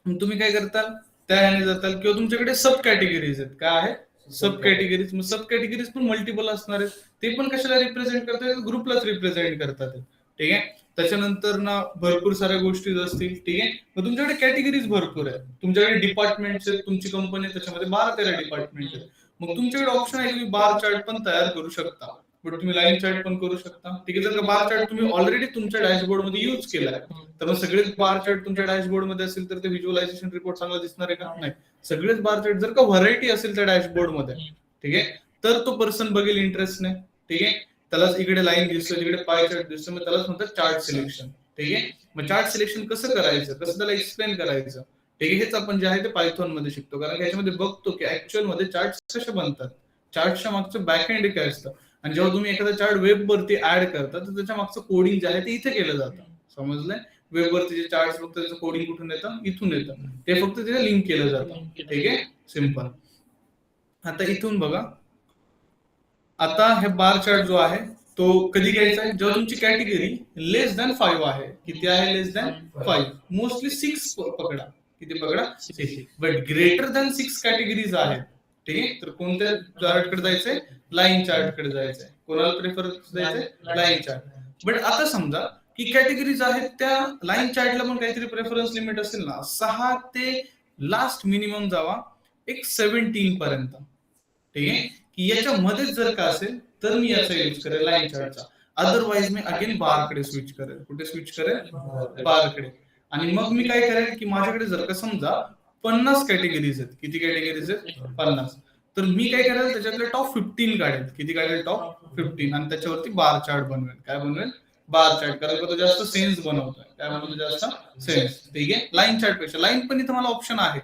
तुम्ही काय करताल? त्या ह्याने जाताल किंवा तुमच्याकडे सब कॅटेगरीज आहेत. काय आहे? सब कॅटेगरीज. मग सब कॅटेगरीज पण मल्टिपल असणार आहेत. ते पण कशाला रिप्रेझेंट करतात? ग्रुपलाच रिप्रेझेंट करतात. ठीक आहे. त्याच्यानंतर ना भरपूर साऱ्या गोष्टी असतील. ठीक आहे. मग तुमच्याकडे कॅटेगरीज भरपूर आहेत. तुमच्याकडे डिपार्टमेंट्स आहेत. तुमची कंपनी त्याच्यामध्ये 12-13 डिपार्टमेंट आहेत. मग तुमच्याकडे ऑप्शन आहे की बार चार्ट पण तयार करू शकता. बट तुम्ही लाईन चार्ट पण करू शकता. ठीक आहे. जर का बार चार्ट तुम्ही ऑलरेडी तुमच्या डॅशबोर्ड मध्ये यूज केलाय तर मग सगळेच बार चार्ट तुमच्या डॅशबोर्ड मध्ये असेल तर ते व्हिज्युअलायझेशन रिपोर्ट चांगला दिसणार आहे का? नाही. सगळेच बार चार्ट जर का व्हरायटी असेल त्या डॅशबोर्ड मध्ये ठीक आहे तर तो पर्सन बघेल इंटरेस्टने. ठीक आहे. त्यालाच इकडे लाईन दिसतो, तिकडे पाय चार्ट दिसतो. मग त्यालाच म्हणतात चार्ट सिलेक्शन. ठीक आहे. मग चार्ट सिलेक्शन कसं करायचं, कसं त्याला एक्सप्लेन करायचं, ठीक आहे, हेच आपण जे आहे ते पायथॉन मध्ये शिकतो. कारण याच्यामध्ये बघतो की ऍक्च्युअल मध्ये चार्ट कसे बनतात, चार्टच्या मागचं बॅकएंड काय असतं. आणि जेव्हा तुम्ही एखादा चार्ट वेब वरती ऍड करता तर त्याच्या मागचं कोडिंग जे आहे ते इथे केलं जातं. समजलंय? वेब वरती जे चार्ट फक्त त्याचं कोडिंग कुठून येतं? इथून येतं. ते फक्त तिथे लिंक केलं जातं. ठीक आहे. सिंपल. आता इथून बघा. आता हे बार चार्ट जो आहे तो कधी घ्यायचा आहे? जेव्हा तुमची कॅटेगरी लेस दॅन 5 आहे. किती आहे? लेस दॅन 5. मोस्टली 6 पकडा. किती पकडा? 6. बट ग्रेटर दॅन 6 कॅटेगरीज आहेत. ठीक आहे. तर कोणत्या चार्ट कडे जायचंय? लाईन चार्ट कडे जायचंय. कोणाला प्रेफरन्स द्यायचंय? Line chart. बट आता समजा की कॅटेगरीज आहेत त्या लाईन चार्टला पण काहीतरी प्रेफरन्स लिमिट असेल ना. 6 ते लास्ट मिनिमम जावा एक 17 पर्यंत. ठीक आहे. की याच्यामध्येच जर का असेल तर मी याचा यूज करेल लाईन चार्टचा. अदरवाईज मी अगेन बारकडे स्विच करेल. कुठे स्विच करेल? बारकडे. आणि मग मी काय करेल की माझ्याकडे जर का समजा 50 कॅटेगरीज आहेत. किती कॅटेगरीज आहेत? 50. तर मी काय करेल त्याच्यातले टॉप 15 काढेल. किती काढेल? टॉप 15. आणि त्याच्यावरती बार चार्ट बनवेल. काय बनवेल? Bar chart. कारण तो जास्त सेन्स बनवतोय. काय बनवतो? जास्त सेन्स. ठीक आहे. लाईन चार्ट पेक्षा लाईन पण इथं मला ऑप्शन आहे.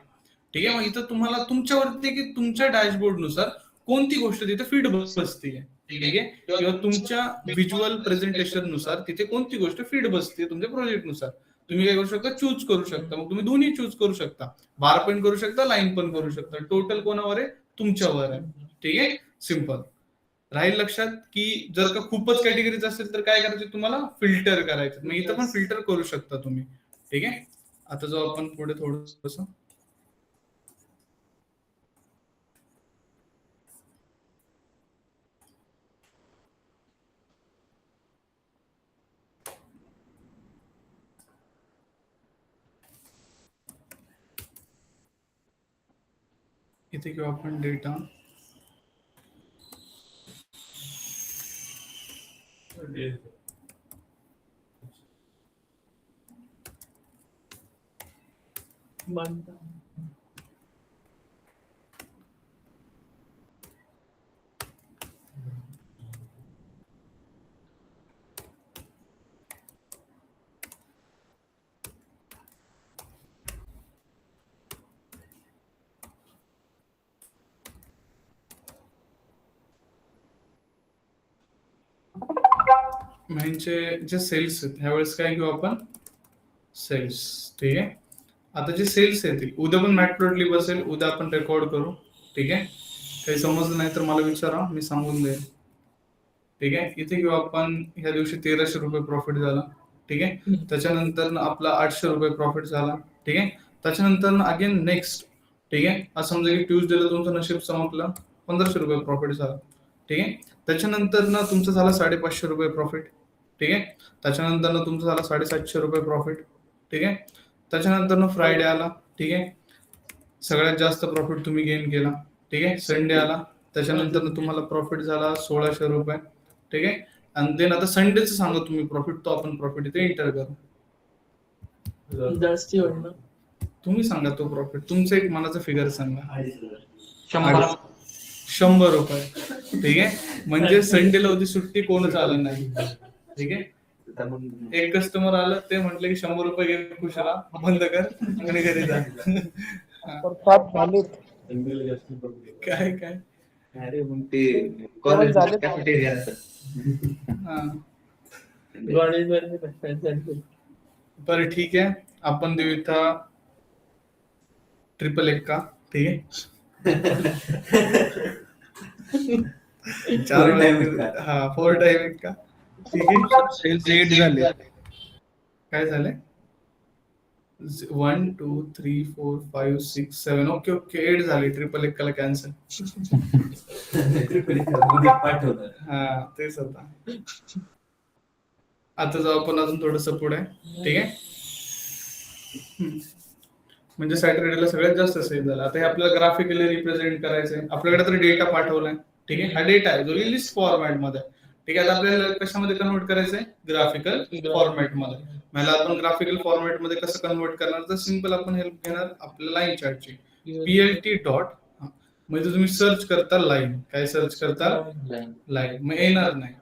ठीक आहे. मग इथं तुम्हाला तुमच्यावरती की तुमच्या डॅशबोर्ड नुसार कोणती गोष्ट तिथे फीड बसते. ठीक आहे. किंवा तुमच्या व्हिज्युअल प्रेझेंटेशन नुसार तिथे कोणती गोष्ट फीड बसते तुमच्या प्रोजेक्ट नुसार. तुम्ही काय करू शकता? चूज करू शकता. मग तुम्ही दोन्ही चूज करू शकता. बार पण करू शकता, लाईन पण करू शकता. टोटल कोणावर आहे? तुमच्यावर आहे. ठीक आहे. सिंपल. राहील लक्षात की जर का खूपच कॅटेगरीज असेल तर काय करायचं? तुम्हाला फिल्टर करायचं. मग इथं पण फिल्टर करू शकता तुम्ही. ठीक आहे. आता जो आपण पुढे थोडंसं इथे घेऊ आपण डेटा. मानता. म्हणजे जे सेल्स आहेत ह्यावेळेस काय घेऊ आपण? सेल्स. ठीक आहे. आता जे सेल्स येतील उद्या पण मॅटप्लॉटली बसेल. उद्या आपण रेकॉर्ड करू. ठीक आहे. काही समजलं नाही तर मला विचारा, मी सांगून देईल. ठीक आहे. इथे घेऊ आपण ह्या दिवशी 1300 रुपये प्रॉफिट झाला. ठीक आहे. त्याच्यानंतर आपला 800 रुपये प्रॉफिट झाला. ठीक आहे. त्याच्यानंतर अगेन नेक्स्ट. ठीक आहे. असं समजा की ट्यूजडेला तुमचं नशीब चमकलं, 1500 रुपये प्रॉफिट झाला. ठीक आहे. त्याच्यानंतर ना तुमचं झालं 550 रुपये प्रॉफिट. ठीक आहे. त्याच्यानंतर ना तुमचं झालं 750 रुपये प्रॉफिट. ठीक आहे. त्याच्यानंतर ना फ्रायडे आला. ठीक आहे. सगळ्यात जास्त प्रॉफिट तुम्ही गेन केला. ठीक आहे. संडे आला. त्याच्यानंतर तुम्हाला प्रॉफिट झाला 1600 रुपये. ठीक आहे. आणि देन आता संडेचं सांगा तुम्ही प्रॉफिट, तो आपण प्रॉफिट इथे एंटर करू. जास्ती होईल ना. तुम्ही सांगा तो प्रॉफिट. तुमचं एक मनाचं फिगर सांगा. 100 रुपये. ठीक आहे. म्हणजे संडेला होती सुट्टी, कोणच आलं नाही. ठीक आहे. एक कस्टमर आलं, ते म्हटले की 100 रुपये घे खुशाला, बंद कर आणि घरी जा. काय काय अरे मग ते कॉलेज कॅफेटेरिया हा. बरं ठीक आहे. आपण देऊ इथं 111 का. ठीक आहे. 4 टाइम. हा 4 टाइम का. ठीक आहे. सेल्स 8 झाले. काय झालंय? 1 2 3 4 5 6 7. ओके ओके 8 झाले. 111 कॅन्सल. हा तेच होता. आता जाऊ आपण अजून थोडस पुढे. ठीक आहे. म्हणजे सॅटरडेला सगळ्यात जास्त सेल झाला. आता हे आपल्याला ग्राफिकली रिप्रेझेंट करायचंय. आपल्याकडे तर डेटा पाठवलाय. ठीक आहे. हा डेटा आहे जो लिस्ट फॉर्मॅट मध्ये. ठीक आहे. आता आपल्याला कशामध्ये कन्वर्ट करायचंय? ग्राफिकल फॉर्मॅट मध्ये. मला आपण ग्राफिकल फॉर्मॅट मध्ये कसं कन्वर्ट करणार? तर सिंपल आपण हेल्प घेणार आपल्या लाईन चार्टची. PLT dot. म्हणजे तुम्ही सर्च करता लाईन. काय सर्च करता? लाईन. मग येणार नाही.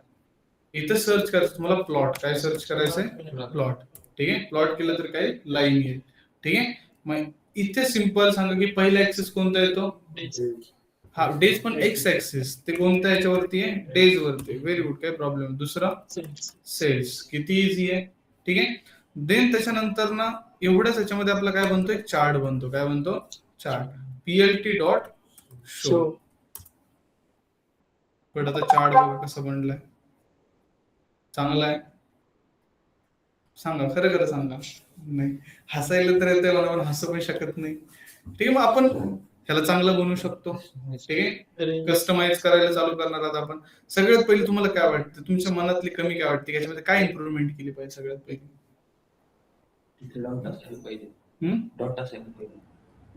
इथं सर्च करायचं तुम्हाला प्लॉट. काय सर्च करायचंय? प्लॉट. ठीक आहे. प्लॉट केलं तर काय? लाईन येईल. ठीक आहे. मग इथे सिंपल सांगा की पहिला ऍक्सेस कोणता येतो? हा डेज. पण एक्स ऍक्सिस ते कोणत्या याच्यावरती आहे? डेज वरती. Very good. काय प्रॉब्लेम? दुसरा सेल्स. किती इझी आहे. ठीक आहे. देन त्याच्यानंतर ना एवढ्याच याच्यामध्ये आपला काय बनतो? एक चार्ट बनतो. काय बनतो? चार्ट. PLT dot show. पण आता चार्ट बघा कसं बनलाय. चांगला आहे. सांगा खरं खरं सांगा. नाही हसायला तर येते मला, पण हसू पण शकत नाही. ठीक आहे. मग आपण ह्याला चांगलं बनवू शकतो. ठीक आहे. कस्टमाइज करायला चालू करणार आहात आपण. सगळ्यात पहिले तुम्हाला काय वाटतं? तुमच्या मनातली कमी काय वाटते? याच्यामध्ये काय इम्प्रूव्हमेंट केली पाहिजे सगळ्यात पहिली?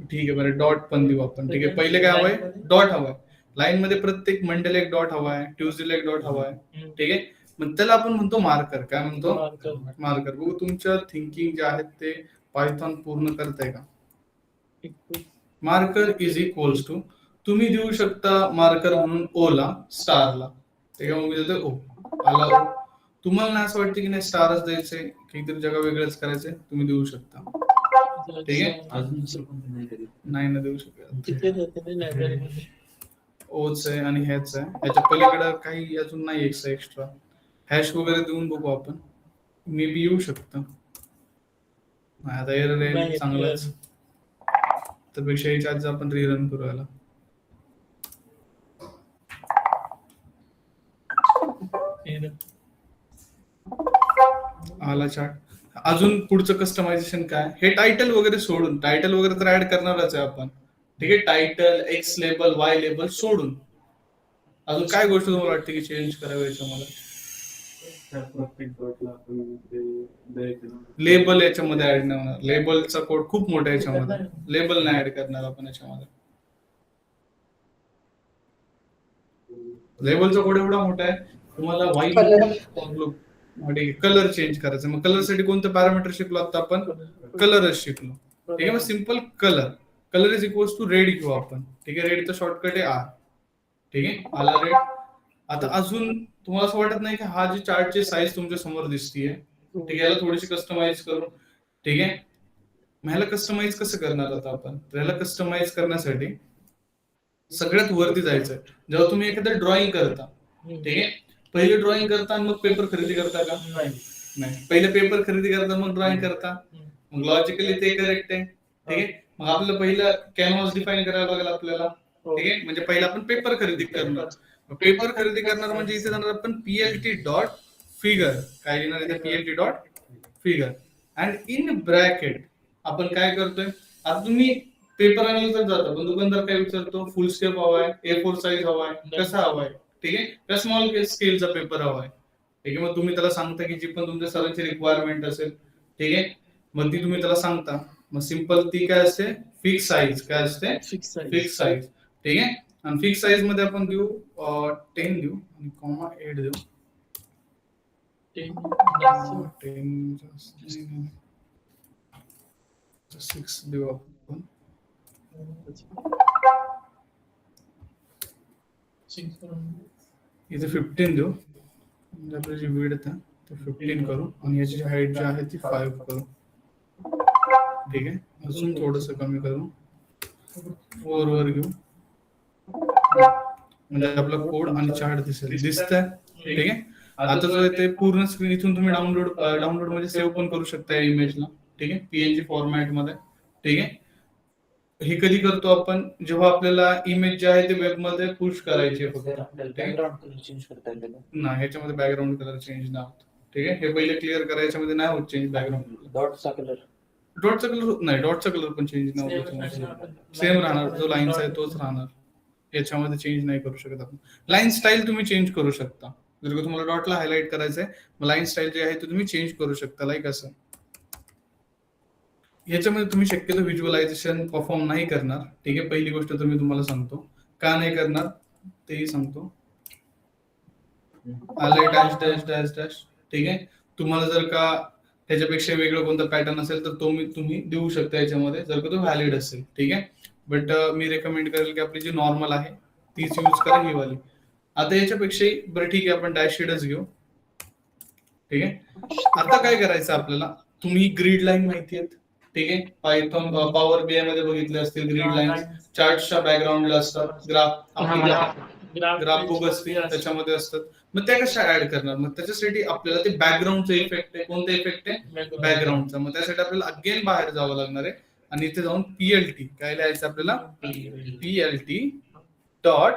ठीक आहे. बरं डॉट पण देऊ आपण. ठीक आहे. पहिले काय हवंय? डॉट हवंय. लाईन मध्ये प्रत्येक मंडेला एक डॉट हवा आहे, ट्युजडेला एक डॉट हवा आहे. ठीक आहे, मग त्याला आपण म्हणतो मार्कर. काय म्हणतो? मार्कर. बघू तुमच्या थिंकिंग जे आहेत ते पायथॉन पूर्ण करताय का? मार्कर इज इक्वल्स टू, तुम्ही देऊ शकता मार्कर म्हणून ओ ला, स्टारला. ठीक आहे, मग मी देतो ओ, आला O. तुम्हाला नाही असं वाटतं की नाही स्टारच द्यायचंय, काहीतरी जगा वेगळंच करायचंय, तुम्ही देऊ शकता. ठीक आहे, अजून दुसरं कोणतं नाही कधी. नाही ना देऊ शकत. तिथे देते ना लायब्ररीमध्ये. ओच आहे आणि ह्याच आहे, याच्या पलीकडे काही अजून नाही एक्स्ट्रा. हॅश वगैरे देऊन बघू आपण, मे बी येऊ शकतं. आता एरर नाही आहे येत चांगलाच, त्यापेक्षा याच्या आधी आपण रिरन करू याला. error. आला चार्ट. अजून पुढचं कस्टमायझेशन काय? हे टायटल वगैरे सोडून, टायटल वगैरे तर ऍड करणारच आहे आपण. ठीक आहे, title, x label, Y label सोडून अजून काय गोष्ट तुम्हाला वाटते की चेंज करावी याच्यामध्ये? त्या प्रत्येक डॉटला आपण ते द्यायचं ना. लेबल याच्यामध्ये ऍड नाही होणार. लेबलचा कोड खूप मोठा आहे याच्यामध्ये, लेबल नाही ऍड करणार आपण याच्यामध्ये. लेबलचा कोड एवढा मोठा आहे, तुम्हाला व्हाईट कलर चेंज करायचं. मग कलर साठी कोणतं पॅरामीटर शिकलो आता आपण? कलरच शिकलो. ठीक आहे, मग simple colour, colour is equals to red घेऊ आपण. ठीक आहे, रेडचा शॉर्टकट आहे आर. ठीक आहे, आला रेड. आता अजून तुम्हाला असं वाटत नाही की हा जी चार्टची साईज तुमच्या समोर दिसतीये, ठीक आहे, याला थोडीशी कस्टमाइज करू. ठीक आहे, मग ह्याला कस्टमाइज कसं करणार आता आपण? तर ह्याला कस्टमाइज करण्यासाठी सगळ्यात वरती जायचं. जेव्हा तुम्ही एखादं ड्रॉइंग करता, ठीक आहे, पहिले ड्रॉइंग करता आणि मग पेपर खरेदी करता का? नाही, पहिले पेपर खरेदी करता मग ड्रॉइंग करता. मग लॉजिकली ते करेक्ट आहे. ठीक आहे, मग आपलं पहिलं कॅनव्हास डिफाईन करायला लागेल आपल्याला. ठीक आहे, म्हणजे पहिला आपण पेपर खरेदी करणार. पेपर खरेदी करणार म्हणजे इथे जाणार आपण पीएलटी डॉट फिगर. काय लिहिणार इथे? PLT dot figure. And in bracket आपण काय करतोय? आता तुम्ही पेपर आणायला तर जाता, पण दुकानदार काय विचारतो? फुल स्केप हवाय, A4 साईज हवाय, कसा हवाय? ठीक आहे, का स्मॉल स्केलचा पेपर हवाय? ठीक आहे, मग तुम्ही त्याला सांगता की जी पण तुमच्या सरांची रिक्वायरमेंट असेल, ठीक आहे, मग ती तुम्ही त्याला सांगता. मग सिंपल ती काय असते? Fix size. काय असते? Fix size. ठीक आहे, आणि फिक्स साईज मध्ये आपण देऊ 10 देऊ आणि कॉमा 8 देऊ. 6 देऊ आपण. इथे 15 देऊ, म्हणजे आपली जी विड्थ आहे ते 15 करू आणि याची हाईट जी आहे ती 5 करू. ठीक आहे, अजून थोडस कमी करू, 4 वर घेऊ, म्हणजे आपला कोड आणि चार्ट दिसतंय. ठीक आहे, आता जो आहे ते पूर्ण स्क्रीन इथून तुम्ही डाउनलोड म्हणजे सेव्ह पण करू शकता या इमेजला. ठीक आहे, पीएनजी फॉर्मॅट मध्ये. ठीक आहे, हे कधी करतो आपण? जेव्हा आपल्याला इमेज जे आहे ते वेब मध्ये पुश करायची आहे फक्त. बॅकग्राऊंड कलर चेंज करता येईल का? नाही, ह्याच्यामध्ये बॅकग्राऊंड कलर चेंज नाही होत. ठीक आहे, हे पहिले क्लिअर करायच्या मध्ये नाही होत चेंज बॅकग्राऊंड. डॉटचा कलर डॉटचा कलर होत नाही, डॉटचा कलर पण चेंज नाही होत. सेम राहणार, जो लाईन्स आहे तोच राहणार. याच्यामध्ये चेंज नाही करू शकत आपण. लाईन स्टाईल तुम्ही चेंज करू शकता. जर का तुम्हाला डॉटला हायलाइट करायचंय, मग लाईन स्टाईल जे आहे ते तुम्ही चेंज करू शकता. लाईक असं. याच्यामध्ये तुम्ही शक्यतो व्हिज्युअलायझेशन परफॉर्म नाही करणार. ठीक आहे, पहिली गोष्ट तर मी तुम्हाला सांगतो का नाही करणार तेही सांगतो. आलाय डॅश डॅश डॅश डॅश. ठीक आहे, तुम्हाला जर का त्याच्यापेक्षा वेगळं कोणता पॅटर्न असेल तर तो तुम्ही देऊ शकता याच्यामध्ये, जर का तो व्हॅलिड असेल. ठीक आहे, बट मी रेकमेंड करेल की आपली जी नॉर्मल आहे तीच यूज करा, ही वाली. आता याच्यापेक्षाही बरं ठीक आहे, आपण डॅशशीटच घेऊ. ठीक आहे, आता काय करायचं आपल्याला? तुम्ही ग्रीड लाईन माहिती आहेत. ठीक आहे, पायथॉन पॉवर बीआय मध्ये बघितले असतील ग्रीड लाईन. चार्टच्या बॅकग्राऊंडला असतात, ग्राफ बुक असते त्याच्यामध्ये असतात. मग त्या कशा ऍड करणार? मग त्याच्यासाठी आपल्याला ते बॅकग्राऊंडचा इफेक्ट आहे. कोणता इफेक्ट आहे? बॅकग्राऊंडचा. मग त्यासाठी आपल्याला अगेन बाहेर जावं लागणार आहे आणि इथे जाऊन पीएलटी काय लिहायचं आपल्याला? PLT dot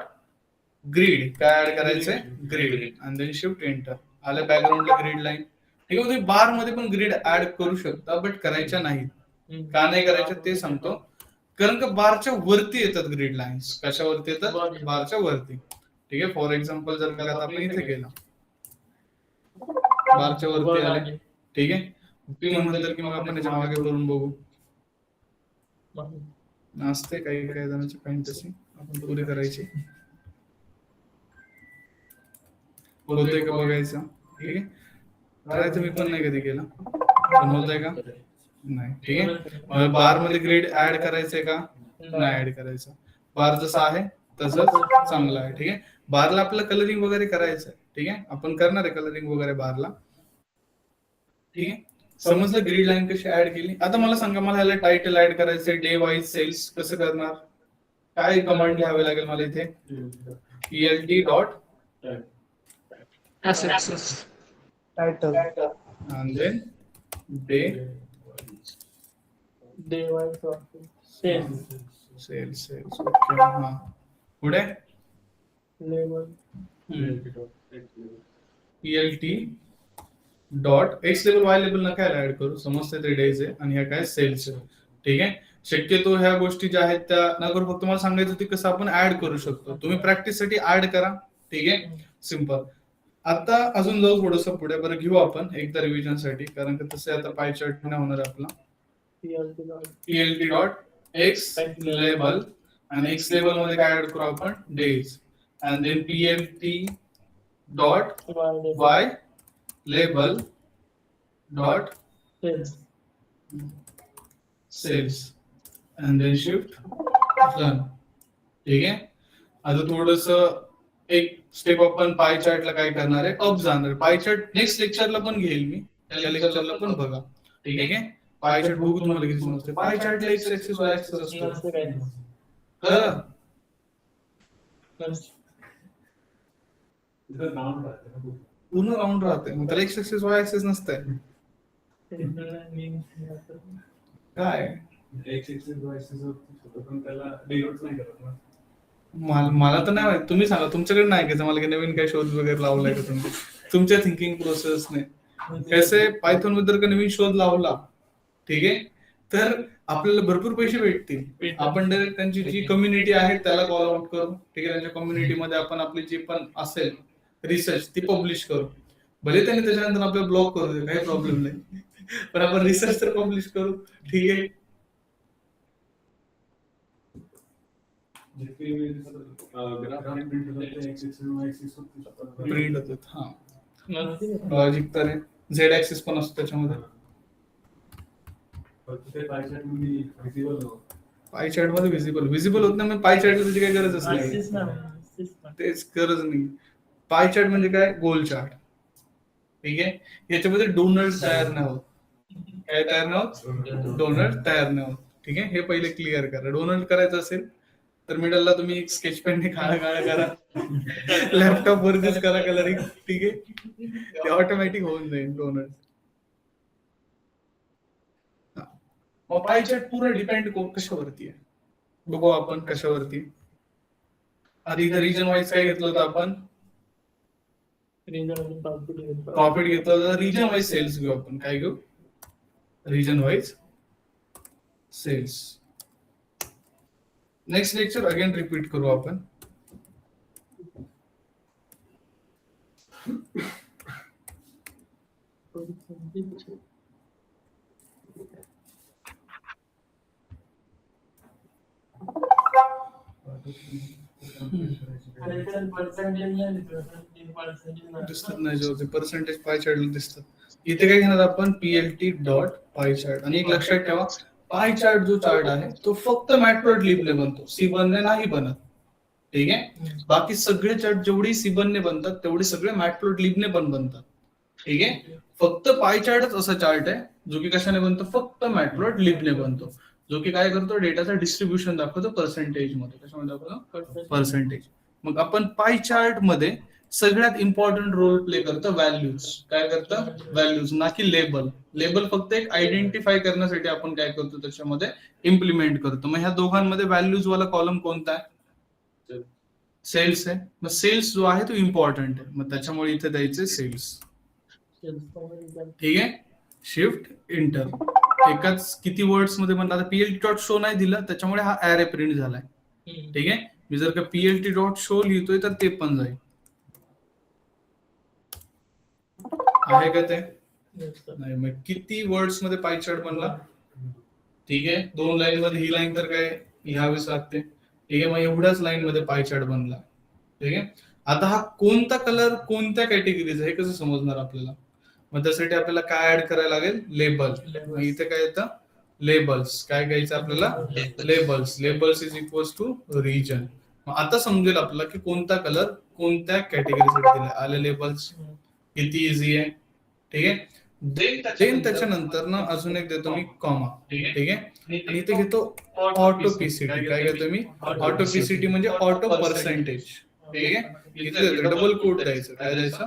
grid. काय ऍड करायचंय? ग्रीड. आणि देन शिफ्ट एंटर. आलं बॅकग्राऊंडला ग्रीड लाईन. ठीक आहे, तुम्ही बार मध्ये पण ग्रीड ऍड करू शकता, बट करायच्या नाही. का नाही करायच्या ते सांगतो. कारण का बारच्या वरती येतात ग्रीड लाईन्स. कशावरती येतात? बारच्या वरती. ठीक आहे, फॉर एक्झाम्पल जर का आपण इथे गेला, बारच्या वरती आले. ठीक आहे, तुम्ही म्हणतात की मग आपण त्याच्या मागे करून बघू. असते काही काही जणांची फॅन्टसी आपण पुरी करायची. होतंय का बघायचं. ठीक आहे, ट्राय तर मी पण नाही कधी केला, पण होतंय का नाही. ठीक आहे, बार मध्ये ग्रेड ऍड करायचंय का नाही ऍड करायचं. बार जसा आहे तसंच चांगला आहे. ठीक आहे, बारला आपल्याला कलरिंग वगैरे करायचं आहे. ठीक आहे, आपण करणार आहे कलरिंग वगैरे बारला. ठीक आहे, समजलं ग्रीड लाईन कशी ऍड केली. आता मला सांगा, मला ह्याला टायटल ऍड करायचंय, डे वाईज सेल्स कसं करणार, काय कमांड घ्यावे लागेल मला इथे. ELT dot assets. Title and then day देवायचं सेल्स sales. ओके, हा पुढे level ELT dot x label Y label नका ऍड करू, समजते ते डेज आहे आणि ह्या काय सेल्स आहे. ठीक आहे, शक्यतो ह्या गोष्टी ज्या आहेत त्या न करू, फक्त मला सांगायचं होती कसं आपण ऍड करू शकतो. तुम्ही प्रॅक्टिस साठी ऍड करा. ठीक आहे, सिंपल. आता अजून जाऊ थोडस पुढे, बरं घेऊ आपण एकदा रिव्हिजन साठी, कारण की तसे आता पाय चार्ट नाही होणार आपला. ELT डॉट एक्स लेबल आणि एक्स लेबल मध्ये काय ऍड करू आपण, days. And then PLT dot y label dot sales sales and then shift run. ठीक आहे, आता थोडस एक स्टेप आपण पाय चार्टला काय करणार आहे, अप जाणार. पाय चार्ट नेक्स्ट लेक्चरला पण घेईल मी, त्या लेक्चरला पण बघा. ठीक आहे, पाय चार्ट बघू तुम्हाला किती समजते. पाय चार्टला एक्स ऍक्सिस वाय ऍक्सिस असतो, नसते काय कळलं? पूर्ण राऊंड राहते, मग त्याला एक्स ऍक्सिस वाय ऍक्सिस नसते. काय मला तर नाही माहित, तुम्ही सांगा, तुमच्याकडे नाही का मला की नवीन काय शोध वगैरे लावलाय का तुम्ही तुमच्या थिंकिंग प्रोसेसने. कैसे पायथॉन मध्ये जर का नवीन शोध लावला, ठीक आहे, तर आपल्याला भरपूर पैसे भेटतील. आपण डायरेक्ट त्यांची जी कम्युनिटी आहे त्याला कॉल आउट करू. ठीक आहे, त्यांच्या कम्युनिटीमध्ये आपण आपली जी पण असेल रिसर्च ती पब्लिश करू. भले त्यांनी त्याच्यानंतर आपल्याला ब्लॉक करू दे, काही प्रॉब्लेम नाही, पण आपण रिसर्च तर पब्लिश करू. ठीक आहे, प्रिंट होतात. हा, लॉजिक तर आहे. झेड ऍक्सिस पण असतो त्याच्यामध्ये. पाय चार्ट मध्ये विजिबल होत नाही, पाय चार्टला त्याची काही गरजच नाही. तेच गरज नाही. पाय चार्ट म्हणजे काय, गोल चार्ट. ठीक आहे, याच्यामध्ये डोनट्स तयार नाही होत. काय तयार नाही होत, डोनट तयार नाही होत. ठीक आहे, हे पहिले क्लिअर करा. डोनट करायचं असेल तर मिडलला तुम्ही स्केच पेनने काळा करा, लॅपटॉप वरतीच करा कलरिंग. ठीक आहे, ते ऑटोमॅटिक होऊन जाईल डोनट. मग पाय चार्ट पूर्ण डिपेंड कशावरती आहे बघू आपण. कशावरती, आधी इथं रिजन वाईज काय घेतलं होतं आपण, प्रॉफिट घेतलं होतं. रिजन वाईज सेल्स घेऊ आपण. काय घेऊ, region wise sales. Next lecture again repeat करू आपण. दिसतात नाही, जो ते पर्सेंटेज पाय चार्टला दिसतात. इथे काय घेणार आपण, PLT डॉट पाय चार्ट. आणि एक लक्षात ठेवा, पाय चार्ट जो चार्ट आहे तो फक्त मॅटप्लॉटलिबने बनतो, C1 ने नाही बनत. ठीक आहे, बाकी सगळे चार्ट जेवढे C1 ने बनतात तेवढे सगळे मॅटप्लॉटलिबने पण बनतात. ठीक आहे, फक्त पाय चार्टच असा चार्ट आहे जो की कशाने बनतो, फक्त मॅटप्लॉटलिबने बनतो, जो की काय करतो, डेटाचा डिस्ट्रीब्युशन दाखवतो पर्सेंटेज मध्ये. कशामध्ये दाखवतो, पर्सेंटेज. मग आपण पाय चार्ट मध्ये सगळ्यात इम्पॉर्टंट रोल प्ले करतं व्हॅल्यूज. काय करतं, व्हॅल्यूज, ना की लेबल. लेबल फक्त एक आयडेंटिफाय करण्यासाठी आपण काय करतो, त्याच्यामध्ये इम्प्लिमेंट करतो. मग ह्या दोघांमध्ये व्हॅल्यूज वाला कॉलम कोणता आहे, सेल्स आहे. मग सेल्स जो आहे तो इम्पॉर्टंट आहे, मग त्याच्यामुळे इथे द्यायचे सेल्स. ठीक आहे, शिफ्ट इंटर. एकाच किती वर्ड्स मध्ये म्हणलं. आता PLT डॉट शो नाही दिला त्याच्यामुळे हा ऍरे प्रिंट झालाय. ठीक आहे, मी जर का PLT डॉट शो लिहितोय तर ते पण जाईल. आहे का ते, नाही. मग किती वर्ड्स मध्ये पाय चार्ट बनला. ठीक आहे, 2 लाईन मध्ये ही लाईन तर काय लिहावीच लागते. ठीक आहे, मग एवढ्याच लाईन मध्ये पाय चार्ट बनला. ठीक आहे, आता हा कोणता कलर कोणत्या कॅटेगरीचा हे कसं समजणार आपल्याला? मग त्यासाठी आपल्याला काय ऍड करायला लागेल? लेबल. मग इथे काय येतं? लेबल्स. काय घ्यायचं आपल्याला? Labels. Labels is equals to region. मग आता समजेल आपल्याला की कोणता कलर कोणत्या कॅटेगरीसाठी दिला. आले लेबल्स. किती इझी आहे. ठीक आहे. देन त्याच्यानंतर ना अजून एक देतो मी कॉमा. ठीक आहे. आणि इथे घेतो ऑटोपीसीटी. काय घेतो मी? ऑटोपीसीटी म्हणजे ऑटो पर्सेंटेज. ठीक आहे. इथे देतो डबल कोट द्यायचं. काय द्यायचं?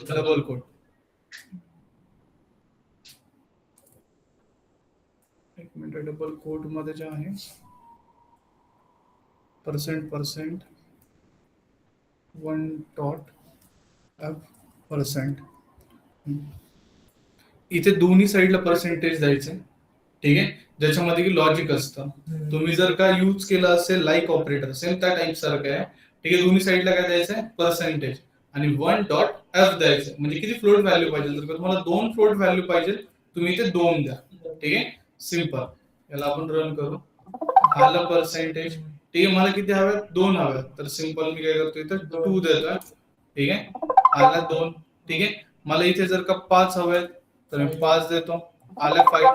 Double quote. एक मिनिट. डबल कोट मध्ये जे आहे %% 1.f%. इथे दोन्ही साईडला पर्सेंटेज द्यायचे. ठीक आहे. ज्याच्यामध्ये की लॉजिक असतं. तुम्ही जर का यूज केलं असेल लाईक ऑपरेटर सेम त्या टाईप सारखं आहे. ठीक आहे. दोन्ही साईडला काय द्यायचंय? पर्सेंटेज आणि 1.f द्यायचं. म्हणजे किती फ्लोट व्हॅल्यू पाहिजे? जर का तुम्हाला 2 फ्लोट व्हॅल्यू पाहिजे तुम्ही इथे 2 द्या. ठीक आहे. सिंपल. याला आपण रन करू. आलं पर्सेंटेज. ठीक आहे. मला किती हव्यात? 2 हव्यात. तर सिंपल मी काय करतो इथं 2 देतोय. ठीक आहे. आला 2. ठीक आहे. मला इथे जर का 5 हवेत तर मी 5 देतो. आल्या 5.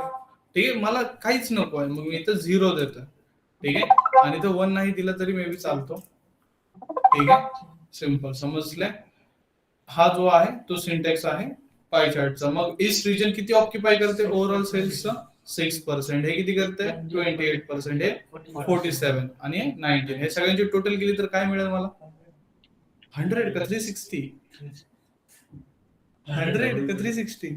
ठीक आहे. मला काहीच नको आहे मग मी इथं 0 देतो. ठीक आहे. आणि इथं 1 नाही दिलं तरी मे बी चालतो. ठीक आहे. सिंपल. समजलंय? हा जो आहे तो सिंटॅक्स आहे पाय चार्टचा. मग ईस्ट रिजन किती ऑक्युपाय करते ओव्हरऑल सेल्सचं? 6%. हे किती करते? 28%. हे 47 आणि 19. हे सगळ्यांची टोटल केली तर काय मिळेल मला? 100 का 360? 100 का 360?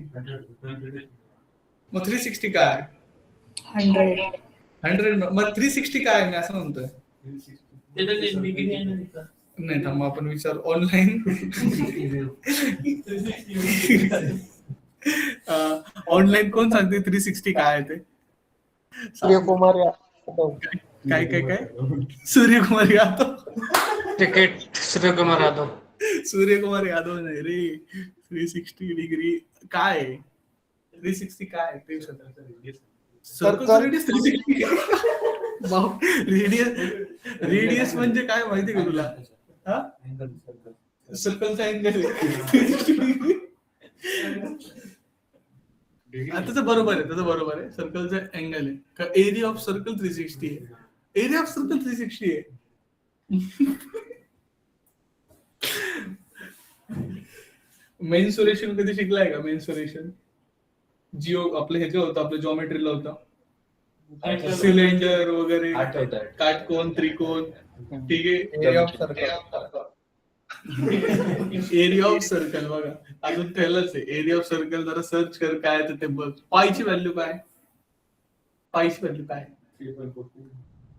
मग 360 काय? 100. मग 360 काय? मी असं म्हणतोय. नाही थांबा आपण विचार ऑनलाईन. ऑनलाईन कोण सांगते 360 काय आहे ते? सूर्यकुमार यादव. काय काय काय? सूर्यकुमार यादव. क्रिकेट सूर्यकुमार यादव. सूर्यकुमार यादव नाही रे. 360 डिग्री काय आहे? 360 काय? ते सर्कल रेडियस 360. रेडियस म्हणजे काय माहिती का तुला? सर्कलचा अँगल. त्याचं बरोबर आहे. त्याचं बरोबर आहे. सर्कलचा अँगल आहे का? एरिया ऑफ सर्कल 360 आहे. एरिया ऑफ सर्कल 360 आहे. मेन्सुरेशन कधी शिकलाय का? मेन्सुरेशन जिओ आपलं ह्याचं होतं. आपलं जॉमेट्रीला होतं. सिलेंडर वगैरे, काटकोन, त्रिकोण. ठीक आहे. Area of circle. Area of circle बघा अजून त्यालाच आहे. एरिया ऑफ सर्कल जरा सर्च कर काय आहे ते बघ. पायची व्हॅल्यू काय? पायची व्हॅल्यू काय?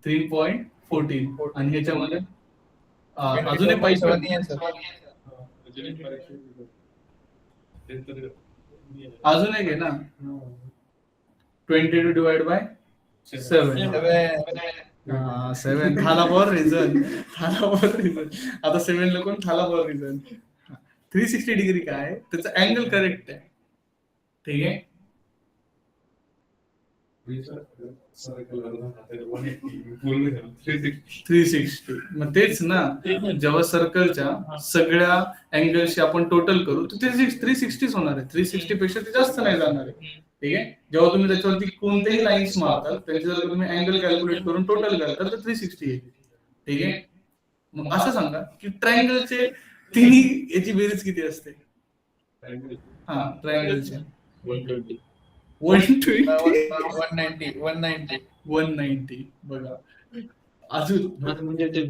3.14. आणि ह्याच्यामध्ये अजून एक पायची अजून एक आहे ना 22 डिवाइड बाय 7. 7 थाला फॉर रिझन. आता 7 ला कोण थाला फॉर रिझन. 360 डिग्री काय आहे? त्याचा अँगल करेक्ट आहे. ठीक आहे. 360. मग तेच ना जेव्हा सर्कलच्या सगळ्या अँगलशी आपण टोटल करू तर 360 होणार आहे. 360 पेक्षा ते जास्त नाही जाणार आहे. ठीक आहे. जेव्हा तुम्ही त्याच्यावरती कोणतेही लाईन्स मारतात त्यांचे जर तुम्ही अँगल कॅल्क्युलेट करून टोटल करता तर 360 येईल. ठीक आहे. मग असं सांगा की ट्रायंगलचे तिन्ही याची बेरीज किती असते? हा ट्रायंगलचे 120. 190. बघा अजून म्हणजे ते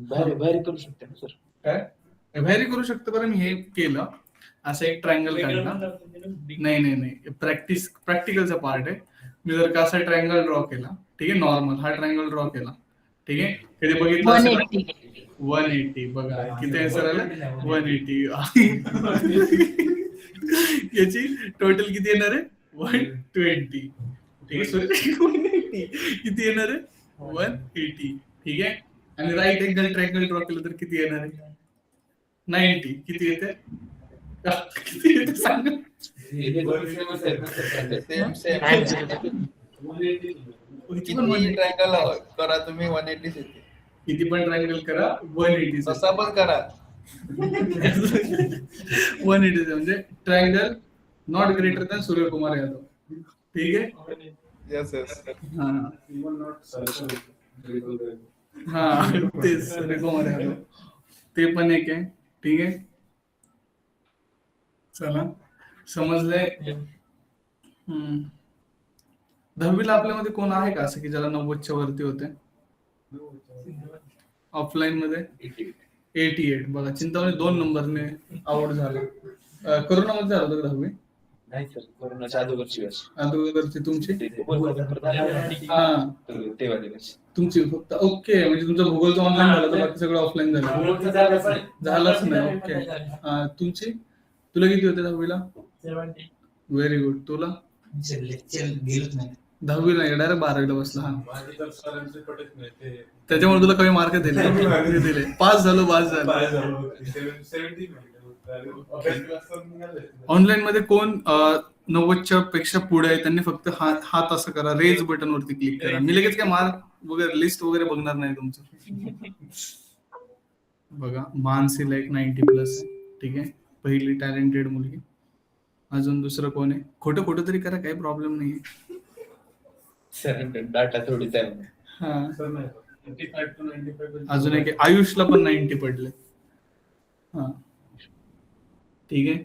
भारी करू शकते ना सर. काय व्हॅरी करू शकतो. बरं मी हे केलं असं एक ट्रायंगल काढला. नाही प्रॅक्टिकलचा पार्ट आहे. मी जर का असा ट्रायंगल ड्रॉ केला. ठीक आहे. नॉर्मल हा ट्रायंगल ड्रॉ केला. ठीक आहे. कधी बघितलं 180. बघा किती आन्सर आला? 180. याची टोटल किती येणार आहे? 120. ठीक आहे. सॉरी 180 किती येणार आहे? 180. ठीक आहे. आणि राईट अँगल ट्रायंगल ड्रॉ केलं तर किती येणार आहे? 90. किती येते? किती येते सांगा? ट्रायंगल करा तुम्ही 180 येते. किती पण ट्रायंगल करा 180. तसा पण करा 187 म्हणजे triangle not greater than Suryakumar Yadav. ठीक आहे. Yes yes. हा Even not circle. हा तेच सूर्यकुमार यादव, ते पण एक आहे. ठीक आहे, चला समजलंय. 10वीला आपल्यामध्ये कोण आहे का असं की ज्याला 90च्या वरती होते ऑफलाईन मध्ये? 88. बघा, चिंतामणी 2 नंबरने आउट झाला. कोरोनामध्ये झालं होतं 10वी नाही सर, कोरोनाच्या अगोदरची वर्ष. अगोदरची तुमची? हा, तेव्हा दिवस. तुमची फक्त ओके, म्हणजे तुमचं भूगोलचं ऑनलाईन झालं तर बाकी सगळं ऑफलाईन झालं? झालंच नाही. ओके. तुमची? तुला किती होते 10वीला? Very good. तुला? गेलोच नाही. 10वी नाही, डायरेक्ट 12वीला बसला. हा, माझे तर सरांचे पटत नाही ते. त्याच्यामुळे तुला कमी मार्क दिले. पास झालो. ऑनलाईन मध्ये कोण 90च्या पेक्षा पुढे आहे त्यांनी फक्त हात असं करा, रेज बटन वरती क्लिक करा. मी लगेच काय मार्क वगैरे लिस्ट वगैरे बघणार नाही तुमचं. बघा, मानसीला एक 90+ आहे. ठीक आहे, पहिली टॅलेंटेड मुलगी. अजून दुसरं कोण आहे? खोटं तरी करा, काही प्रॉब्लेम नाही. सर डाटा थोडीच आहे. हा, 85 to 95. अजून एक आहे, आयुषला पण 90 पडले. हा, ठीक आहे.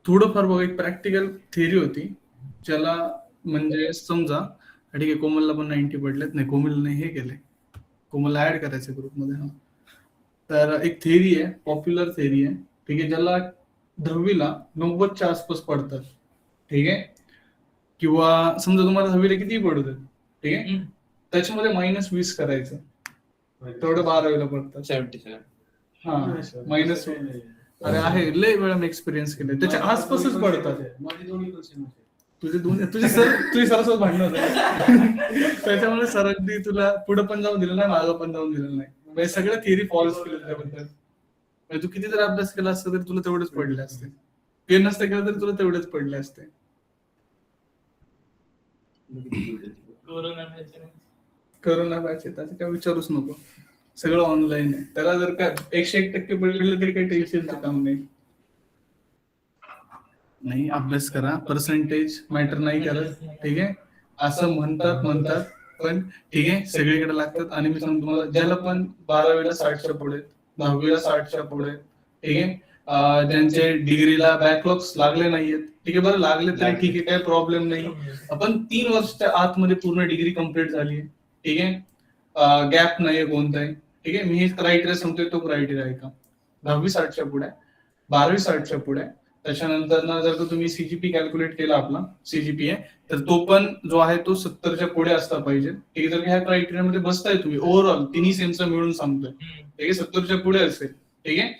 थोडंफार बघा, एक प्रॅक्टिकल थिअरी होती ज्याला म्हणजे समजा, ठीक आहे, कोमलला पण 90 पडलेत. नाही, कोमलने हे केले, कोमलला ऍड करायचं ग्रुपमध्ये. हा, तर एक थिअरी आहे, पॉप्युलर थिअरी आहे. ठीक आहे, ज्याला 10वीला 90च्या आसपास पडतात. ठीक आहे, किंवा समजा तुम्हाला 10वीला किती पडू देत, ठीक आहे, त्याच्यामध्ये -20 करायचं, तेवढं 12वीला पडतात. 77. हा, मायनस. अरे आहे, लय वेळा मी एक्सपिरियन्स केले, त्याच्या आसपासच पडतात. माझे दोन्ही पण सेम होते. तुझी सरासोबत भांडण होतं. त्याच्यामुळे सरांनी तुला पुढे पण जाऊन दिलं नाही, मागं पण जाऊन दिलं नाही. म्हणजे सगळं थिअरी फॉल्स केलं त्याबद्दल. म्हणजे तू किती जर अभ्यास केला असता तरी तुला तेवढेच पडले असते. ते नसतं केलं तरी तुला तेवढेच पडले असते. करोना बॅच आहे, त्याचं काय विचारूच नको. सगळं ऑनलाईन आहे. त्याला जर का 101% पडलेलं तरी काही टेन्शनचं काम नाही. नाही, अभ्यास करा, पर्सेंटेज मॅटर नाही करत. ठीक आहे, असं म्हणतात पण ठीक आहे, सगळीकडे लागतात. आणि मी सांगतो तुम्हाला, ज्याला पण 12वीला 60च्या पुढे, 10वीला 60च्या पुढे, ठीक आहे, ज्यांचे डिग्रीला बॅकलॉग्स लागले नाहीयेत, ठीक आहे, बरं लागले तरी ठीक आहे, काही प्रॉब्लेम नाही. आपण 3 वर्षाच्या आतमध्ये पूर्ण डिग्री कम्प्लीट झाली आहे. ठीक आहे, गॅप नाहीये कोणताही. ठीक आहे, मी हे क्रायटेरिया सांगतोय, तो क्रायटेरिया आहे का? 10वी 60च्या पुढे, 12वी 60च्या पुढे. त्याच्यानंतर ना जर तुम्ही सीजीपी कॅल्क्युलेट केला, आपला सीजीपीए, तर तो पण जो आहे तो 70च्या पुढे असला पाहिजे. ठीक आहे, जर ह्या क्रायटेरियामध्ये बसताय तुम्ही, ओव्हरऑल तिन्ही सेमचं मिळून सांगतोय, ठीक आहे, 70च्या पुढे असेल, ठीक आहे,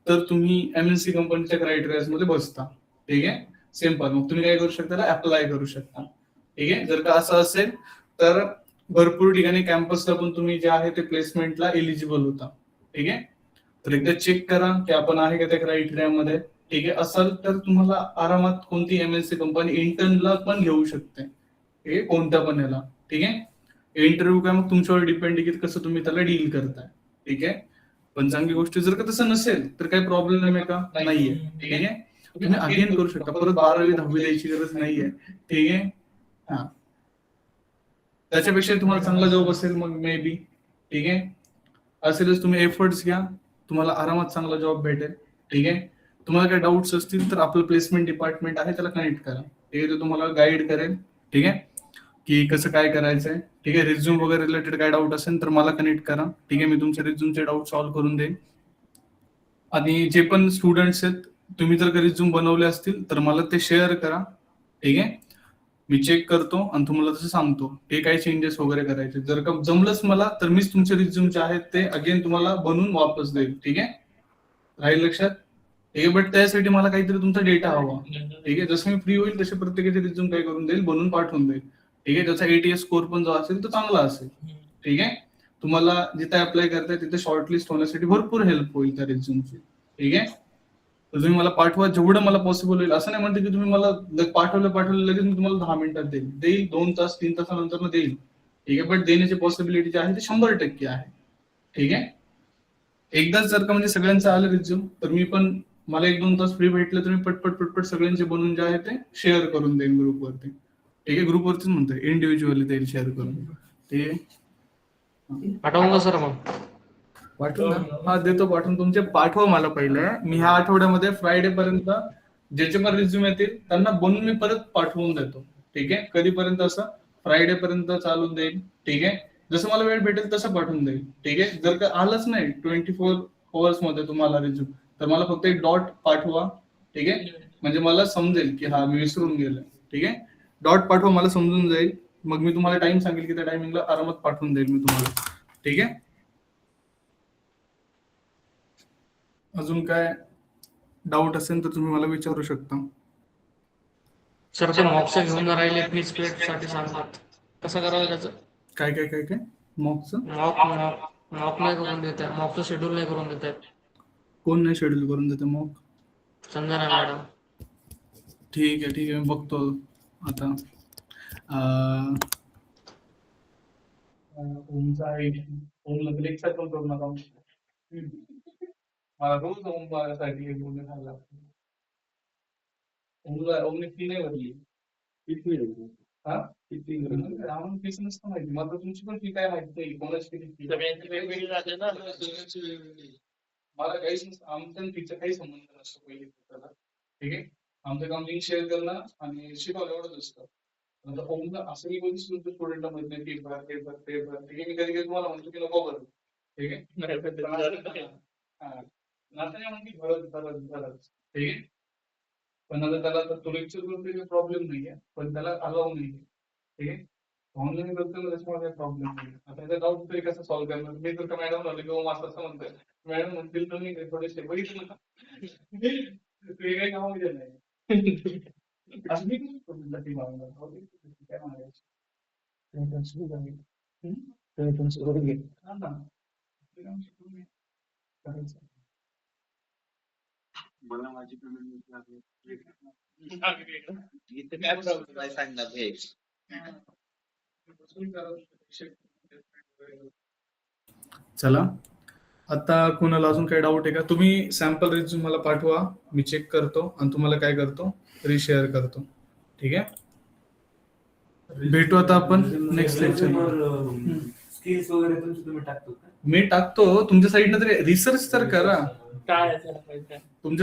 तर तुम्ही एमएनसी कंपनीच्या क्रायटेरिया मध्ये बसता. ठीक आहे, सिंपल. मग तुम्ही काय करू शकता, त्याला अप्लाय करू शकता. ठीक आहे, जर का असं असेल तर भरपूर ठिकाणी कॅम्पसला पण तुम्ही जे आहे ते प्लेसमेंटला एलिजिबल होता. ठीक आहे, तर एकदा चेक करा की आपण आहे का त्या क्रायटेरियामध्ये. ठीक आहे, असेल तर तुम्हाला आरामात कोणती एमएनसी कंपनी इंटर्नला पण घेऊ शकते. ठीक आहे, कोणत्या पण याला. ठीक आहे, इंटरव्ह्यू काय मग तुमच्यावर डिपेंड आहे की कसं तुम्ही त्याला डील करताय. ठीक आहे, पण चांगली गोष्ट, जर का तसं नसेल तर काही प्रॉब्लेम आहे का? नाहीये. ठीक आहे, तुम्ही अगेन करू शकता, परत 12वी 10वी द्यायची गरज नाहीये. ठीक आहे, हा, त्याच्यापेक्षा तुम्हाला चांगला जॉब असेल मग मे बी. ठीक आहे, असेलच, तुम्ही एफर्ट्स घ्या, तुम्हाला आरामात चांगला जॉब भेटेल. ठीक आहे, तुम्हाला काही डाऊट्स असतील तर आपलं प्लेसमेंट डिपार्टमेंट आहे, त्याला कनेक्ट करा. ठीक आहे, ते तुम्हाला गाईड करेल. ठीक आहे, की कसं काय करायचंय. ठीक आहे, रिझ्यूम वगैरे रिलेटेड काय डाऊट असेल तर मला कनेक्ट करा. ठीक आहे, मी तुमचे रिझ्यूमचे डाऊट सॉल्व्ह करून देईन. आणि जे पण स्टुडंट्स आहेत, तुम्ही जर का रिझ्यूम बनवले असतील तर मला ते शेअर करा. ठीक आहे, मी चेक करतो आणि तुम्हाला तसं सांगतो हे काय चेंजेस वगैरे करायचे. जर का जमलंच मला तर मीच तुमचे रिझ्यूम जे आहेत ते अगेन तुम्हाला बनवून वापस देईल. ठीक आहे, राहील लक्षात. ठीक आहे, बट त्यासाठी मला काहीतरी तुमचा डेटा हवा. ठीक आहे, जसं मी फ्री होईल तसे प्रत्येकाचे रिझ्यूम काय करून देईल, बनवून पाठवून देईल. ठीक आहे, त्याचा ATS स्कोर पण जो असेल तो चांगला असेल. ठीक आहे, तुम्हाला जिथे अप्लाय करताय तिथे शॉर्टलिस्ट होण्यासाठी भरपूर हेल्प होईल त्या रिझ्यूमची. ठीक आहे, तर तुम्ही मला पाठवा जेवढं मला पॉसिबल होईल. असं नाही म्हणते की तुम्ही मला पाठवलं लगेच मी तुम्हाला 10 मिनिटात देईल 2 तास 3 तासानंतर देईल. ठीक आहे, बट देण्याची पॉसिबिलिटी जी आहे ती 100% आहे. ठीक आहे, एकदाच जर का म्हणजे सगळ्यांचं आलं रिझ्यूम तर मी पण मला 1-2 तास फ्री भेटले तर मी पटपट सगळ्यांचे बनवून जे आहे ते शेअर करून देईन ग्रुपवरती. ठीक आहे, ग्रुपवरतीच म्हणतोय, इंडिव्हिज्युअली देईल शेअर करून. ठीक आहे, पाठवून का सर मग? पाठवून ना. हा देतो पाठवून. तुमचे पाठवा मला पहिले. मी ह्या आठवड्यामध्ये फ्रायडे पर्यंत ज्याचे पण रिझ्यूम येतील त्यांना बनवून मी परत पाठवून देतो. ठीक आहे, कधीपर्यंत असं फ्रायडे पर्यंत चालून देईल. ठीक आहे, जसं मला वेळ भेटेल तसं पाठवून देईल. ठीक आहे, जर का आलंच नाही 24 hours मध्ये तुम्हाला रिझ्यूम तर मला फक्त एक डॉट पाठवा. ठीक आहे, म्हणजे मला समजेल की हा मी विसरून गेलो. ठीक आहे, डॉट पाठवा, मला समजून जाईल. मग मी तुम्हाला टाइम सांगेल की त्या टायमिंगला आरामात पाठवून देईल मी तुम्हाला. ठीक आहे, अजून काय डाऊट असेल तर तुम्ही मला विचारू शकता. सर ते मॉक्स घेऊन राहिले फीस पेड साठी सांगतात, कसं करावं त्याचं? काय काय काय काय मॉकचं मॉक मॉक नाही करून देत आहे, मॉकचं शेड्यूल नाही करून देत आहेत. कोण नाही शेड्यूल करून देते मॉक? संजना मॅडम. ठीक आहे ठीक आहे, मी बघतो आता. ओमचा आयडी ओमला ब्रेक पण करू नका. मला रोज ओमसाठी बोलणे झाला. ओमने फी नाही भरली. हा किती आम्हाला फीस नसतं माहिती. मला तुमची पण फी काय माहिती नाही, कोणाची किती फी वेगवेगळी जाते ना. मला काहीच नसतं. आमच्या फीचा काही संबंध नसतो पहिले त्याला. ठीक आहे, आमचं काम लिंक शेअर करणं आणि शिकवलं एवढंच असतं. नंतर ओमला असंही कोणी स्टुडंटला माहित नाही फी भर ते भर ते भर. ठीक आहे, मी कधी कधी तुम्हाला म्हणतो की नको भरू. ठीक आहे, नात्याने म्हणते भरत. ठीक आहे, पण आता त्याला तो लेक्चर करतो प्रॉब्लेम नाहीये, पण त्याला अलाव नाही. ठीक आहे, ऑनलाईन करतो त्याच्यामुळे काही प्रॉब्लेम नाही. आता त्याचा डाऊट तरी कसं सॉल्व्ह करणार? मी तर मॅडम झालो की ओम असं म्हणतोय, मॅडम म्हणतील तर मी थोडेसे बघितलं ना काही कामामध्ये नाही. असं मी काय म्हणायचं मला माझी पेमेंट इथे काय प्रॉब्लेम आहे सांग ना हे. चला, आता कोणाला अजून काही डाऊट आहे का? तुम्ही सॅम्पल रिझ्यूम मला पाठवा, मी चेक करतो आणि तुम्हाला काय करतो, रिशेअर करतो. ठीक आहे, भेटू आता आपण नेक्स्ट लेक्चर. स्किल्स वगैरे तुम्ही टाकतो का? मी टाकतो, तुमच्या साईडनं तरी रिसर्च तर करा. काय